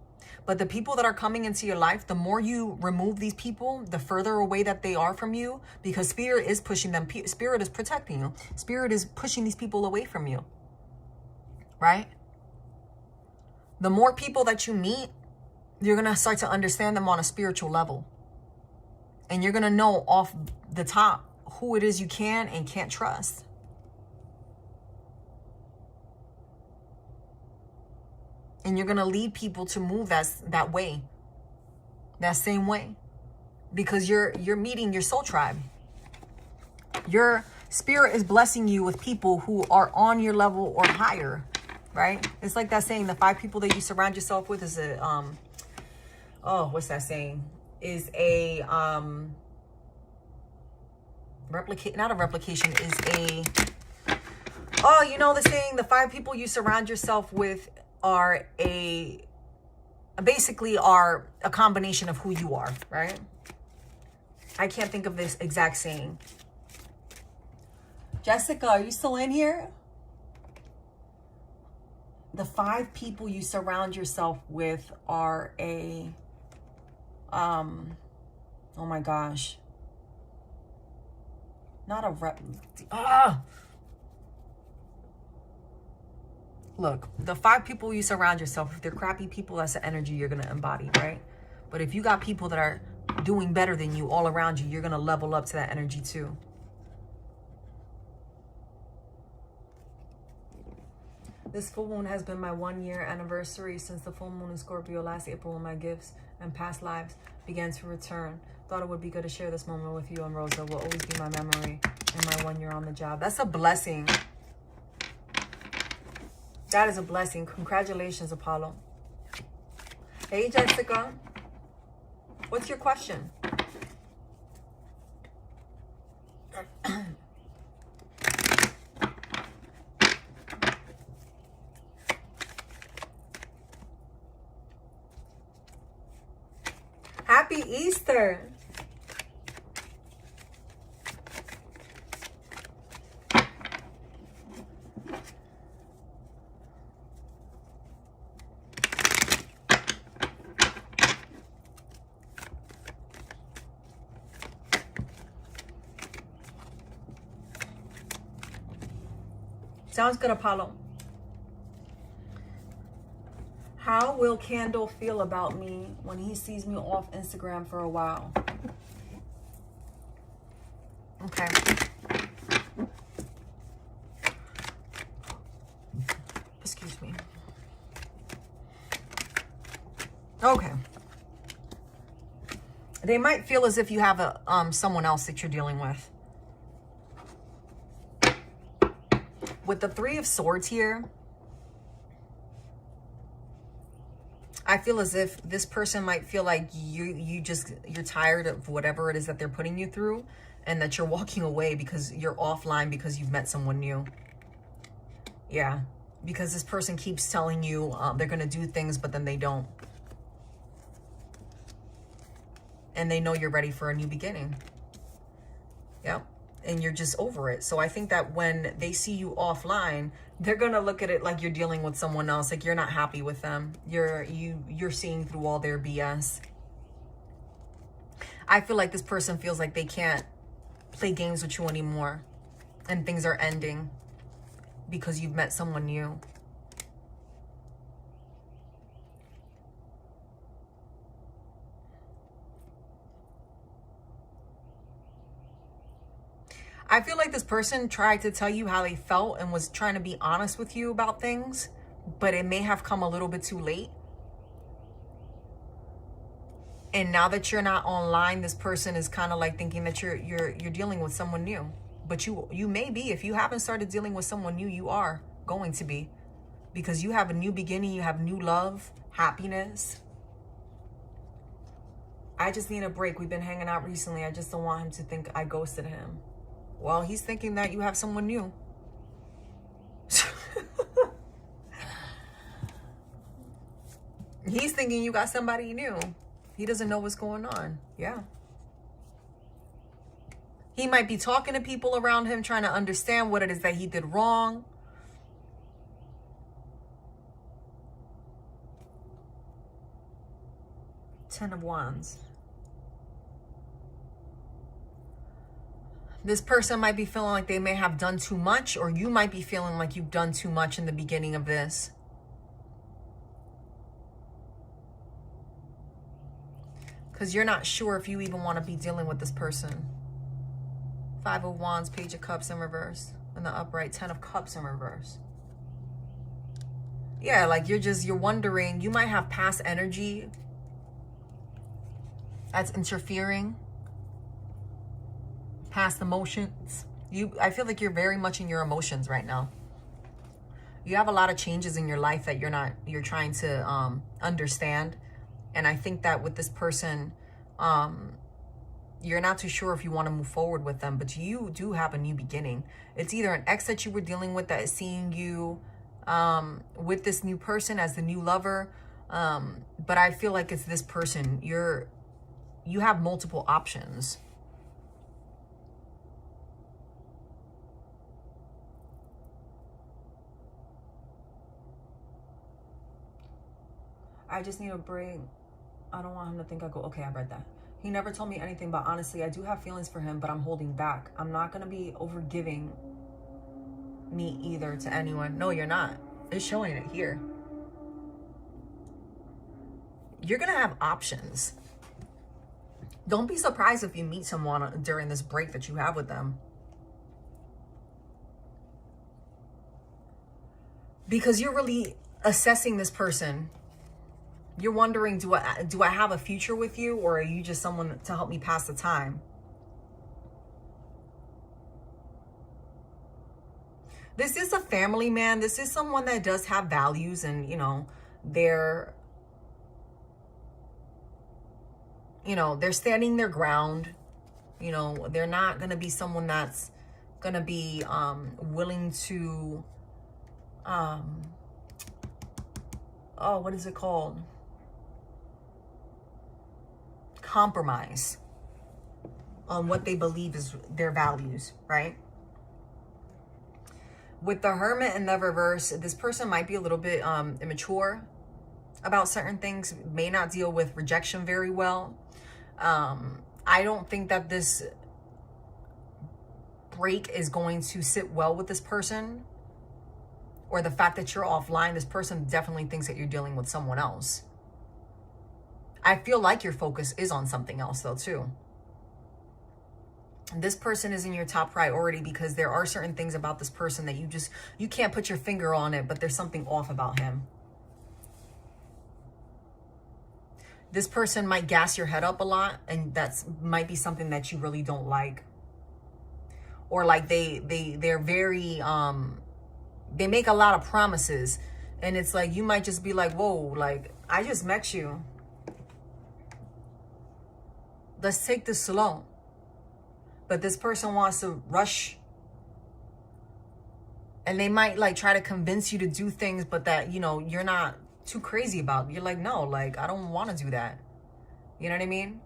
But the people that are coming into your life, the more you remove these people, the further away that they are from you, because spirit is pushing them. Spirit is protecting you. Spirit is pushing these people away from you. Right? The more people that you meet, you're going to start to understand them on a spiritual level. And you're going to know off the top who it is you can and can't trust. And And you're going to lead people to move that way. That same way. Because you're meeting your soul tribe. Your spirit is blessing you with people who are on your level or higher. Right? It's like that saying, the 5 people that you surround yourself with is a, what's that saying? Is a, not a replication, is a, you know the saying, the 5 people you surround yourself with are basically are a combination of who you are, right? I can't think of this exact saying. Jessica, are you still in here? The 5 people you surround yourself with are a, oh my gosh. Not a Look, the 5 people you surround yourself, if they're crappy people, that's the energy you're going to embody, right? But if you got people that are doing better than you all around you, you're going to level up to that energy too. This full moon has been my 1-year anniversary since the full moon in Scorpio last April, when my gifts and past lives began to return. Thought it would be good to share this moment with you, and Rosa will always be my memory and my 1 year on the job. That's a blessing. That is a blessing. Congratulations, Apollo. Hey, Jessica. What's your question? Happy Easter. Sounds good, Apollo. How will Candle feel about me when he sees me off Instagram for a while? Okay. Excuse me. Okay. They might feel as if you have a someone else that you're dealing with. With the 3 of Swords here, I feel as if this person might feel like you're tired of whatever it is that they're putting you through, and that you're walking away because you're offline because you've met someone new. Yeah, because this person keeps telling you they're going to do things, but then they don't. And they know you're ready for a new beginning. Yep. And you're just over it. So I think that when they see you offline, they're going to look at it like you're dealing with someone else. Like you're not happy with them. You're seeing through all their BS. I feel like this person feels like they can't play games with you anymore. And things are ending because you've met someone new. I feel like this person tried to tell you how they felt and was trying to be honest with you about things, but it may have come a little bit too late. And now that you're not online, this person is kind of like thinking that you're dealing with someone new. But you may be. If you haven't started dealing with someone new, you are going to be. Because you have a new beginning, you have new love, happiness. I just need a break. We've been hanging out recently. I just don't want him to think I ghosted him. Well, he's thinking that you have someone new. He's thinking you got somebody new. He doesn't know what's going on. Yeah. He might be talking to people around him, trying to understand what it is that he did wrong. Ten of Wands. This person might be feeling like they may have done too much, or you might be feeling like you've done too much in the beginning of this. Because you're not sure if you even want to be dealing with this person. 5 of Wands, Page of Cups in reverse. And the upright, 10 of Cups in reverse. Yeah, like you're wondering, you might have past energy that's interfering, past emotions. I feel like you're very much in your emotions right now. You have a lot of changes in your life that you're trying to understand. And I think that with this person, you're not too sure if you want to move forward with them, but you do have a new beginning. It's either an ex that you were dealing with that is seeing you with this new person as the new lover. But I feel like it's this person. You have multiple options. I just need a break. I don't want him to think I go, okay, I read that. He never told me anything, but honestly, I do have feelings for him, but I'm holding back. I'm not going to be overgiving me either to anyone. No, you're not. It's showing it here. You're going to have options. Don't be surprised if you meet someone during this break that you have with them. Because you're really assessing this person. You're wondering, do I have a future with you, or are you just someone to help me pass the time? This is a family man. This is someone that does have values, and they're standing their ground. They're not going to be someone that's going to be willing to what is it called? Compromise on what they believe is their values, right? With the Hermit in the reverse, this person might be a little bit immature about certain things, may not deal with rejection very well. I don't think that this break is going to sit well with this person, or the fact that you're offline. This person definitely thinks that you're dealing with someone else. I feel like your focus is on something else though too. This person is in your top priority because there are certain things about this person that you can't put your finger on it, but there's something off about him. This person might gas your head up a lot, and that's might be something that you really don't like. Or like they're very they make a lot of promises, and it's like you might just be like, whoa, like I just met you. Let's take this slow. But this person wants to rush, and they might like try to convince you to do things, but that you're not too crazy about. You're like, no, like I don't want to do that. You know what I mean?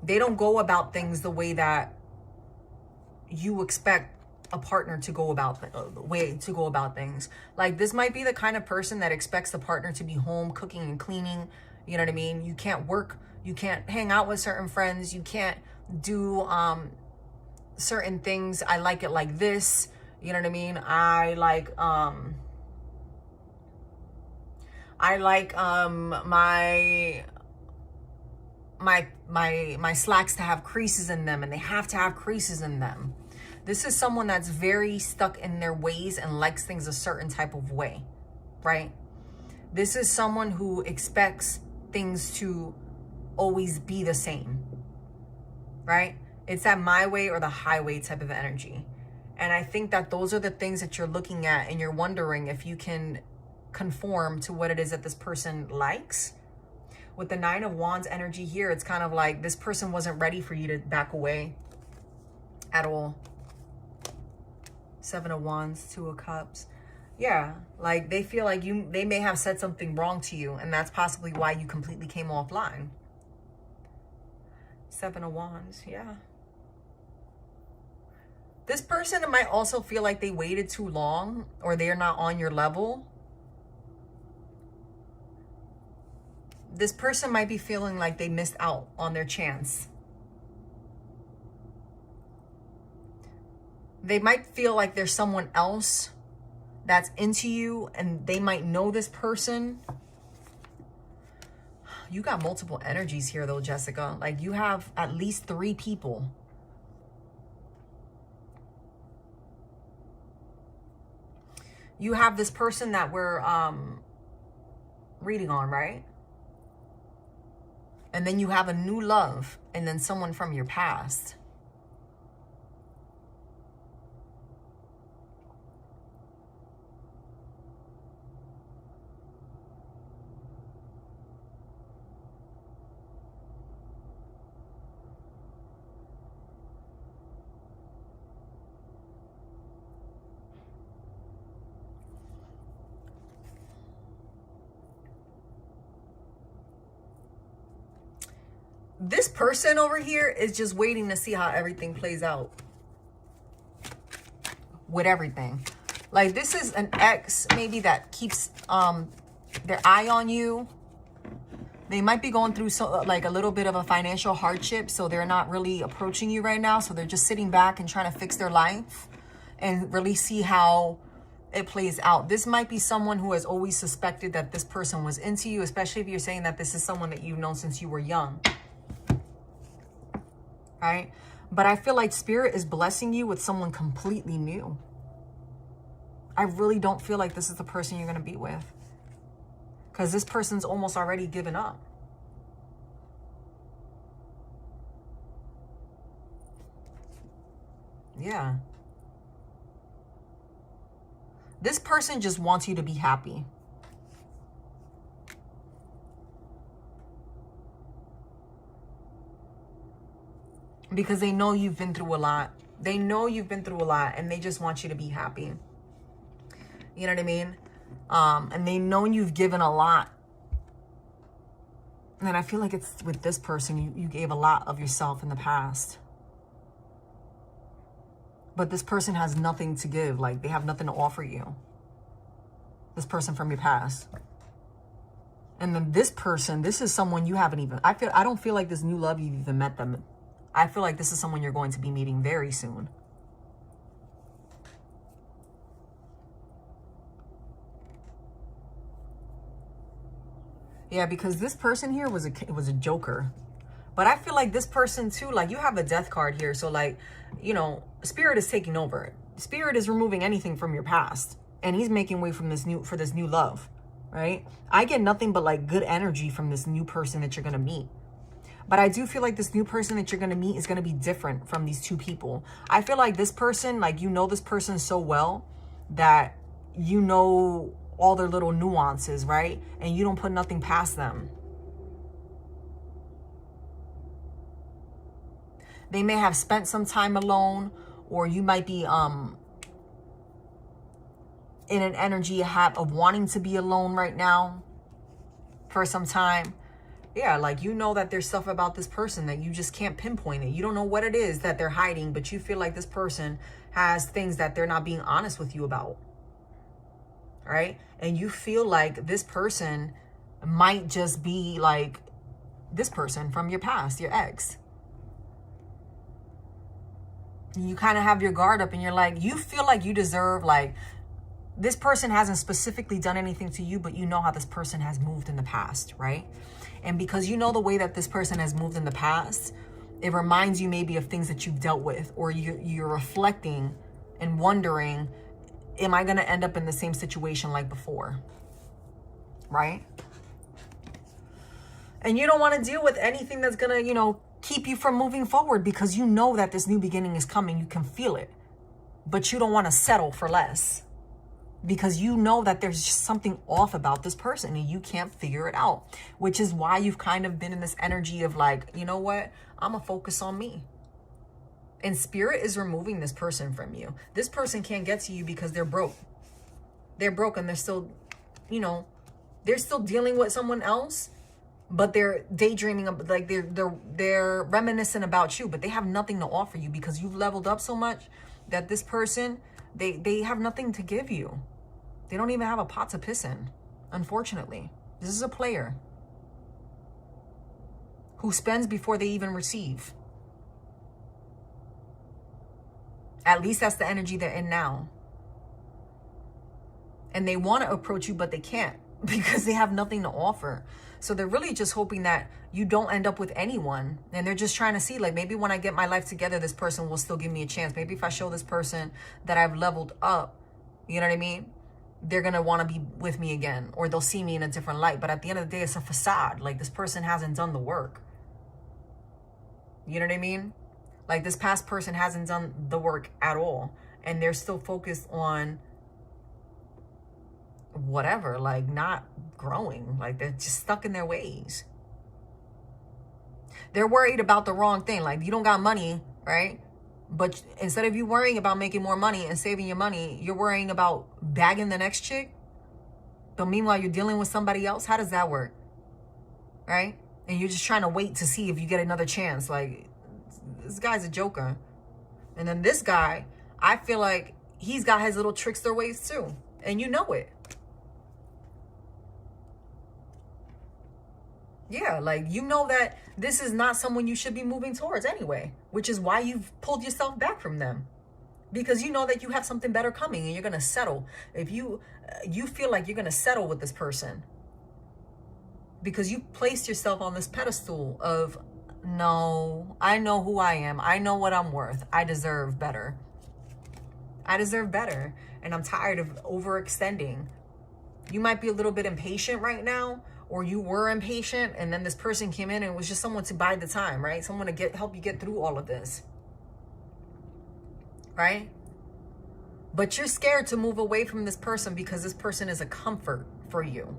They don't go about things the way that you expect a partner to go about things. Like this might be the kind of person that expects the partner to be home cooking and cleaning. You know what I mean? You can't work, you can't hang out with certain friends, you can't do certain things. I like it like this. You know what I mean? I like my slacks to have creases in them, and they have to have creases in them. This is someone that's very stuck in their ways and likes things a certain type of way, right? This is someone who expects things to always be the same, right? It's that my way or the highway type of energy. And I think that those are the things that you're looking at, and you're wondering if you can conform to what it is that this person likes. With the Nine of Wands energy here, it's kind of like this person wasn't ready for you to back away at all. Seven of Wands, Two of Cups. Yeah, like they feel like they may have said something wrong to you, and that's possibly why you completely came offline. Seven of Wands, yeah. This person might also feel like they waited too long, or they're not on your level. This person might be feeling like they missed out on their chance. They might feel like there's someone else that's into you, and they might know this person. You got multiple energies here though, Jessica. Like you have at least 3 people. you have this person that we're reading on, right? And then you have a new love, and then someone from your past. This person over here is just waiting to see how everything plays out with everything. Like, this is an ex maybe that keeps their eye on you. They might be going through like a little bit of a financial hardship, so they're not really approaching you right now. So they're just sitting back and trying to fix their life and really see how it plays out. This might be someone who has always suspected that this person was into you, especially if you're saying that this is someone that you've known since you were young. Right? But I feel like Spirit is blessing you with someone completely new. I really don't feel like this is the person you're going to be with, because this person's almost already given up. Yeah. This person just wants you to be happy. Because they know you've been through a lot. They know you've been through a lot, and they just want you to be happy. You know what I mean? And they know you've given a lot. And I feel like it's with this person, you gave a lot of yourself in the past. But this person has nothing to give. Like, they have nothing to offer you. This person from your past. And then this person, this is someone you haven't even, I don't feel like this new love, you've even met them. I feel like this is someone you're going to be meeting very soon. Yeah, because this person here was a joker. But I feel like this person too, like, you have a death card here. So, like, you know, Spirit is taking over. Spirit is removing anything from your past. And he's making way from this new love, right? I get nothing but like good energy from this new person that you're going to meet. But I do feel like this new person that you're going to meet is going to be different from these two people. I feel like this person, like, you know this person so well that you know all their little nuances, right? And you don't put nothing past them. They may have spent some time alone, or you might be in an energy of wanting to be alone right now for some time. Yeah, like, you know that there's stuff about this person that you just can't pinpoint it. You don't know what it is that they're hiding, but you feel like this person has things that they're not being honest with you about. Right? And you feel like this person might just be like this person from your past, your ex. You kind of have your guard up and you're like, you feel like you deserve, like, this person hasn't specifically done anything to you, but you know how this person has moved in the past, right? And because you know the way that this person has moved in the past, it reminds you maybe of things that you've dealt with, or you're reflecting and wondering, am I going to end up in the same situation like before? Right? And you don't want to deal with anything that's going to, you know, keep you from moving forward, because you know that this new beginning is coming. You can feel it. But you don't want to settle for less, because you know that there's just something off about this person and you can't figure it out, which is why you've kind of been in this energy of like, you know what? I'm going to focus on me. And Spirit is removing this person from you. This person can't get to you because they're broke. They're broke and they're still, you know, they're still dealing with someone else, but they're daydreaming, like they're reminiscent about you, but they have nothing to offer you because you've leveled up so much that this person, they have nothing to give you. They don't even have a pot to piss in, unfortunately. This is a player who spends before they even receive. At least that's the energy they're in now. And they want to approach you, but they can't because they have nothing to offer. So they're really just hoping that you don't end up with anyone. And they're just trying to see, like, maybe when I get my life together, this person will still give me a chance. Maybe if I show this person that I've leveled up, you know what I mean? they're going to want to be with me again, or they'll see me in a different light. But at the end of the day, it's a facade. Like, this person hasn't done the work. You know what I mean? Like, this past person hasn't done the work at all. And they're still focused on whatever, like not growing. Like, they're just stuck in their ways. They're worried about the wrong thing. Like, you don't got money, right? But instead of you worrying about making more money and saving your money, you're worrying about bagging the next chick. But meanwhile, you're dealing with somebody else. How does that work? Right? And you're just trying to wait to see if you get another chance. Like, this guy's a joker. And then this guy, I feel like he's got his little trickster ways too. And you know it. Yeah, like, you know that this is not someone you should be moving towards anyway, which is why you've pulled yourself back from them, because you know that you have something better coming and you're going to settle. If you feel like you're going to settle with this person because you placed yourself on this pedestal of, no, I know who I am. I know what I'm worth. I deserve better. I deserve better. And I'm tired of overextending. You might be a little bit impatient right now, or you were impatient, and then this person came in and it was just someone to bide the time, right? Someone to help you get through all of this, right? But you're scared to move away from this person because this person is a comfort for you.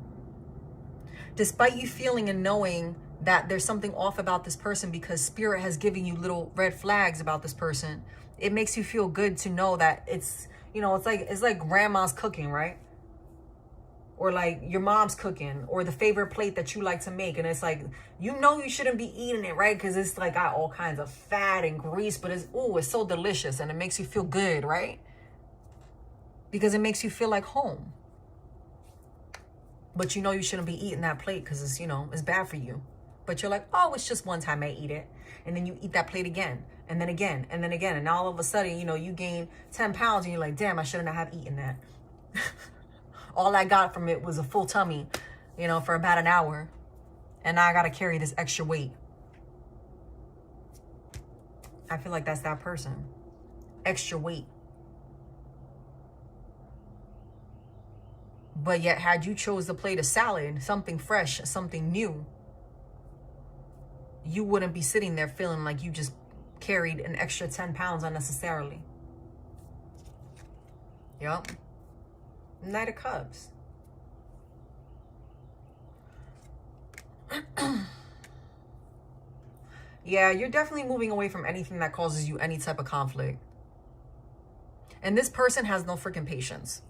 Despite you feeling and knowing that there's something off about this person because Spirit has given you little red flags about this person, it makes you feel good to know that it's, you know, it's like grandma's cooking, right? Or like your mom's cooking, or the favorite plate that you like to make. And it's like, you know, you shouldn't be eating it, right? Because it's like got all kinds of fat and grease, but it's so delicious and it makes you feel good, right? Because it makes you feel like home. But you know you shouldn't be eating that plate because it's, you know, it's bad for you. But you're like, oh, it's just one time I eat it. And then you eat that plate again, and then again, and then again. And all of a sudden, you know, you gain 10 pounds and you're like, damn, I shouldn't have eaten that. All I got from it was a full tummy, you know, for about an hour. And now I got to carry this extra weight. I feel like that's that person. Extra weight. But yet, had you chose to plate a salad, something fresh, something new, you wouldn't be sitting there feeling like you just carried an extra 10 pounds unnecessarily. Yup. Knight of Cups. Yeah, you're definitely moving away from anything that causes you any type of conflict. And this person has no freaking patience.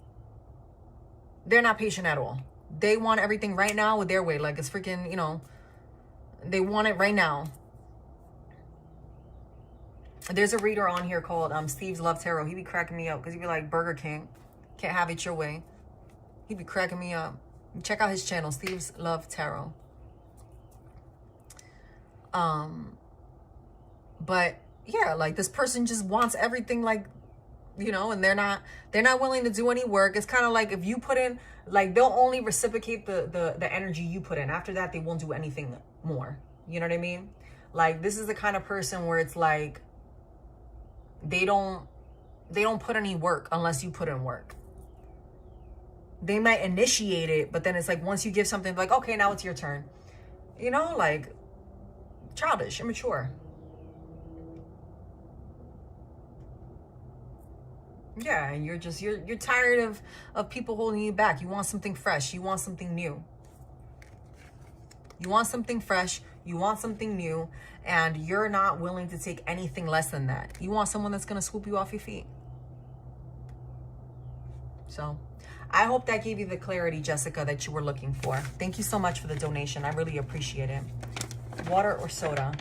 They're not patient at all. They want everything right now with their way. Like, it's freaking, you know, they want it right now. There's a reader on here called Steve's Love Tarot. He be cracking me up because he be like, Burger King, can't have it your way. He be cracking me up. Check out his channel, Steve's Love Tarot. But yeah, like, this person just wants everything, like, you know, and they're not willing to do any work. It's kind of like, if you put in, like, they'll only reciprocate the energy you put in. After that, they won't do anything more. You know what I mean? Like, this is the kind of person where it's like, they don't put any work unless you put in work. They might initiate it, but then it's like, once you give something, like, okay, now it's your turn. You know, like, childish, immature. Yeah, and you're tired of people holding you back. You want something fresh. You want something new. You want something fresh. You want something new. And you're not willing to take anything less than that. You want someone that's going to swoop you off your feet. So, I hope that gave you the clarity, Jessica, that you were looking for. Thank you so much for the donation. I really appreciate it. Water or soda?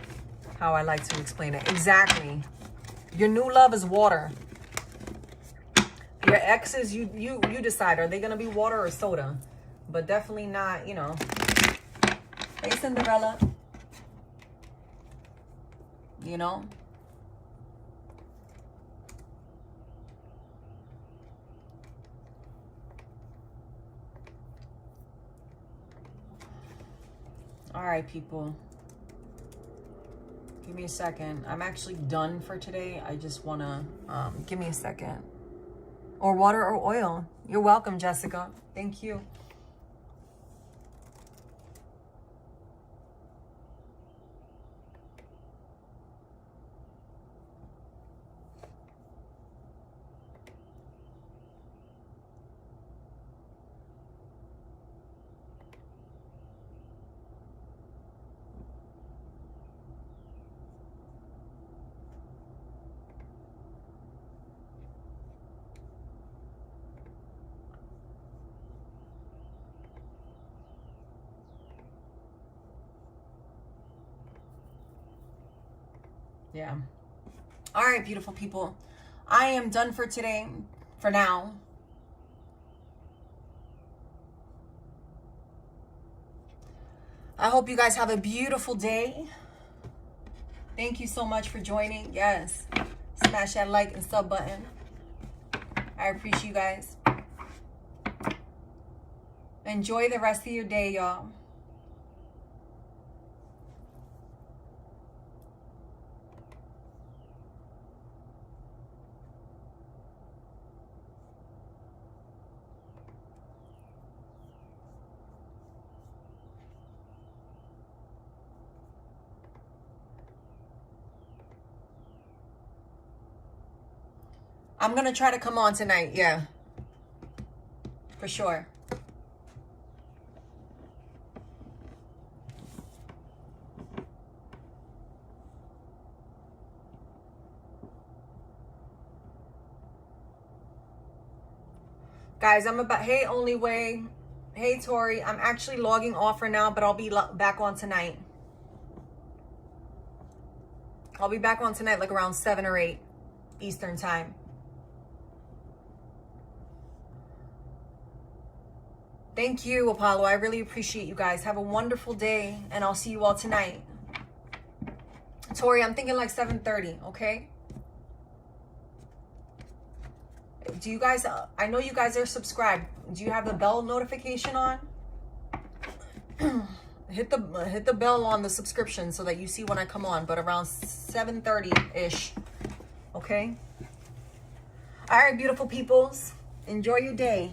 How I like to explain it. Exactly. Your new love is water. Your exes, you decide, are they going to be water or soda? But definitely not, you know. Hey, Cinderella. You know? All right, people. Give me a second. I'm actually done for today. I just want to, give me a second. Or water or oil. You're welcome, Jessica. Thank you. Yeah. All right, beautiful people. I am done for today, for now. I hope you guys have a beautiful day. Thank you so much for joining. Yes. Smash that like and sub button. I appreciate you guys. Enjoy the rest of your day, y'all. I'm going to try to come on tonight. Yeah. For sure. Guys, I'm about, hey, Only Way. Hey, Tori. I'm actually logging off for now, but I'll be back on tonight. I'll be back on tonight like around 7 or 8 Eastern time. Thank you, Apollo. I really appreciate you guys. Have a wonderful day, and I'll see you all tonight. Tori, I'm thinking like 7:30, okay? Do you guys, I know you guys are subscribed. Do you have the bell notification on? hit the bell on the subscription so that you see when I come on, but around 7:30-ish, okay? All right, beautiful peoples. Enjoy your day.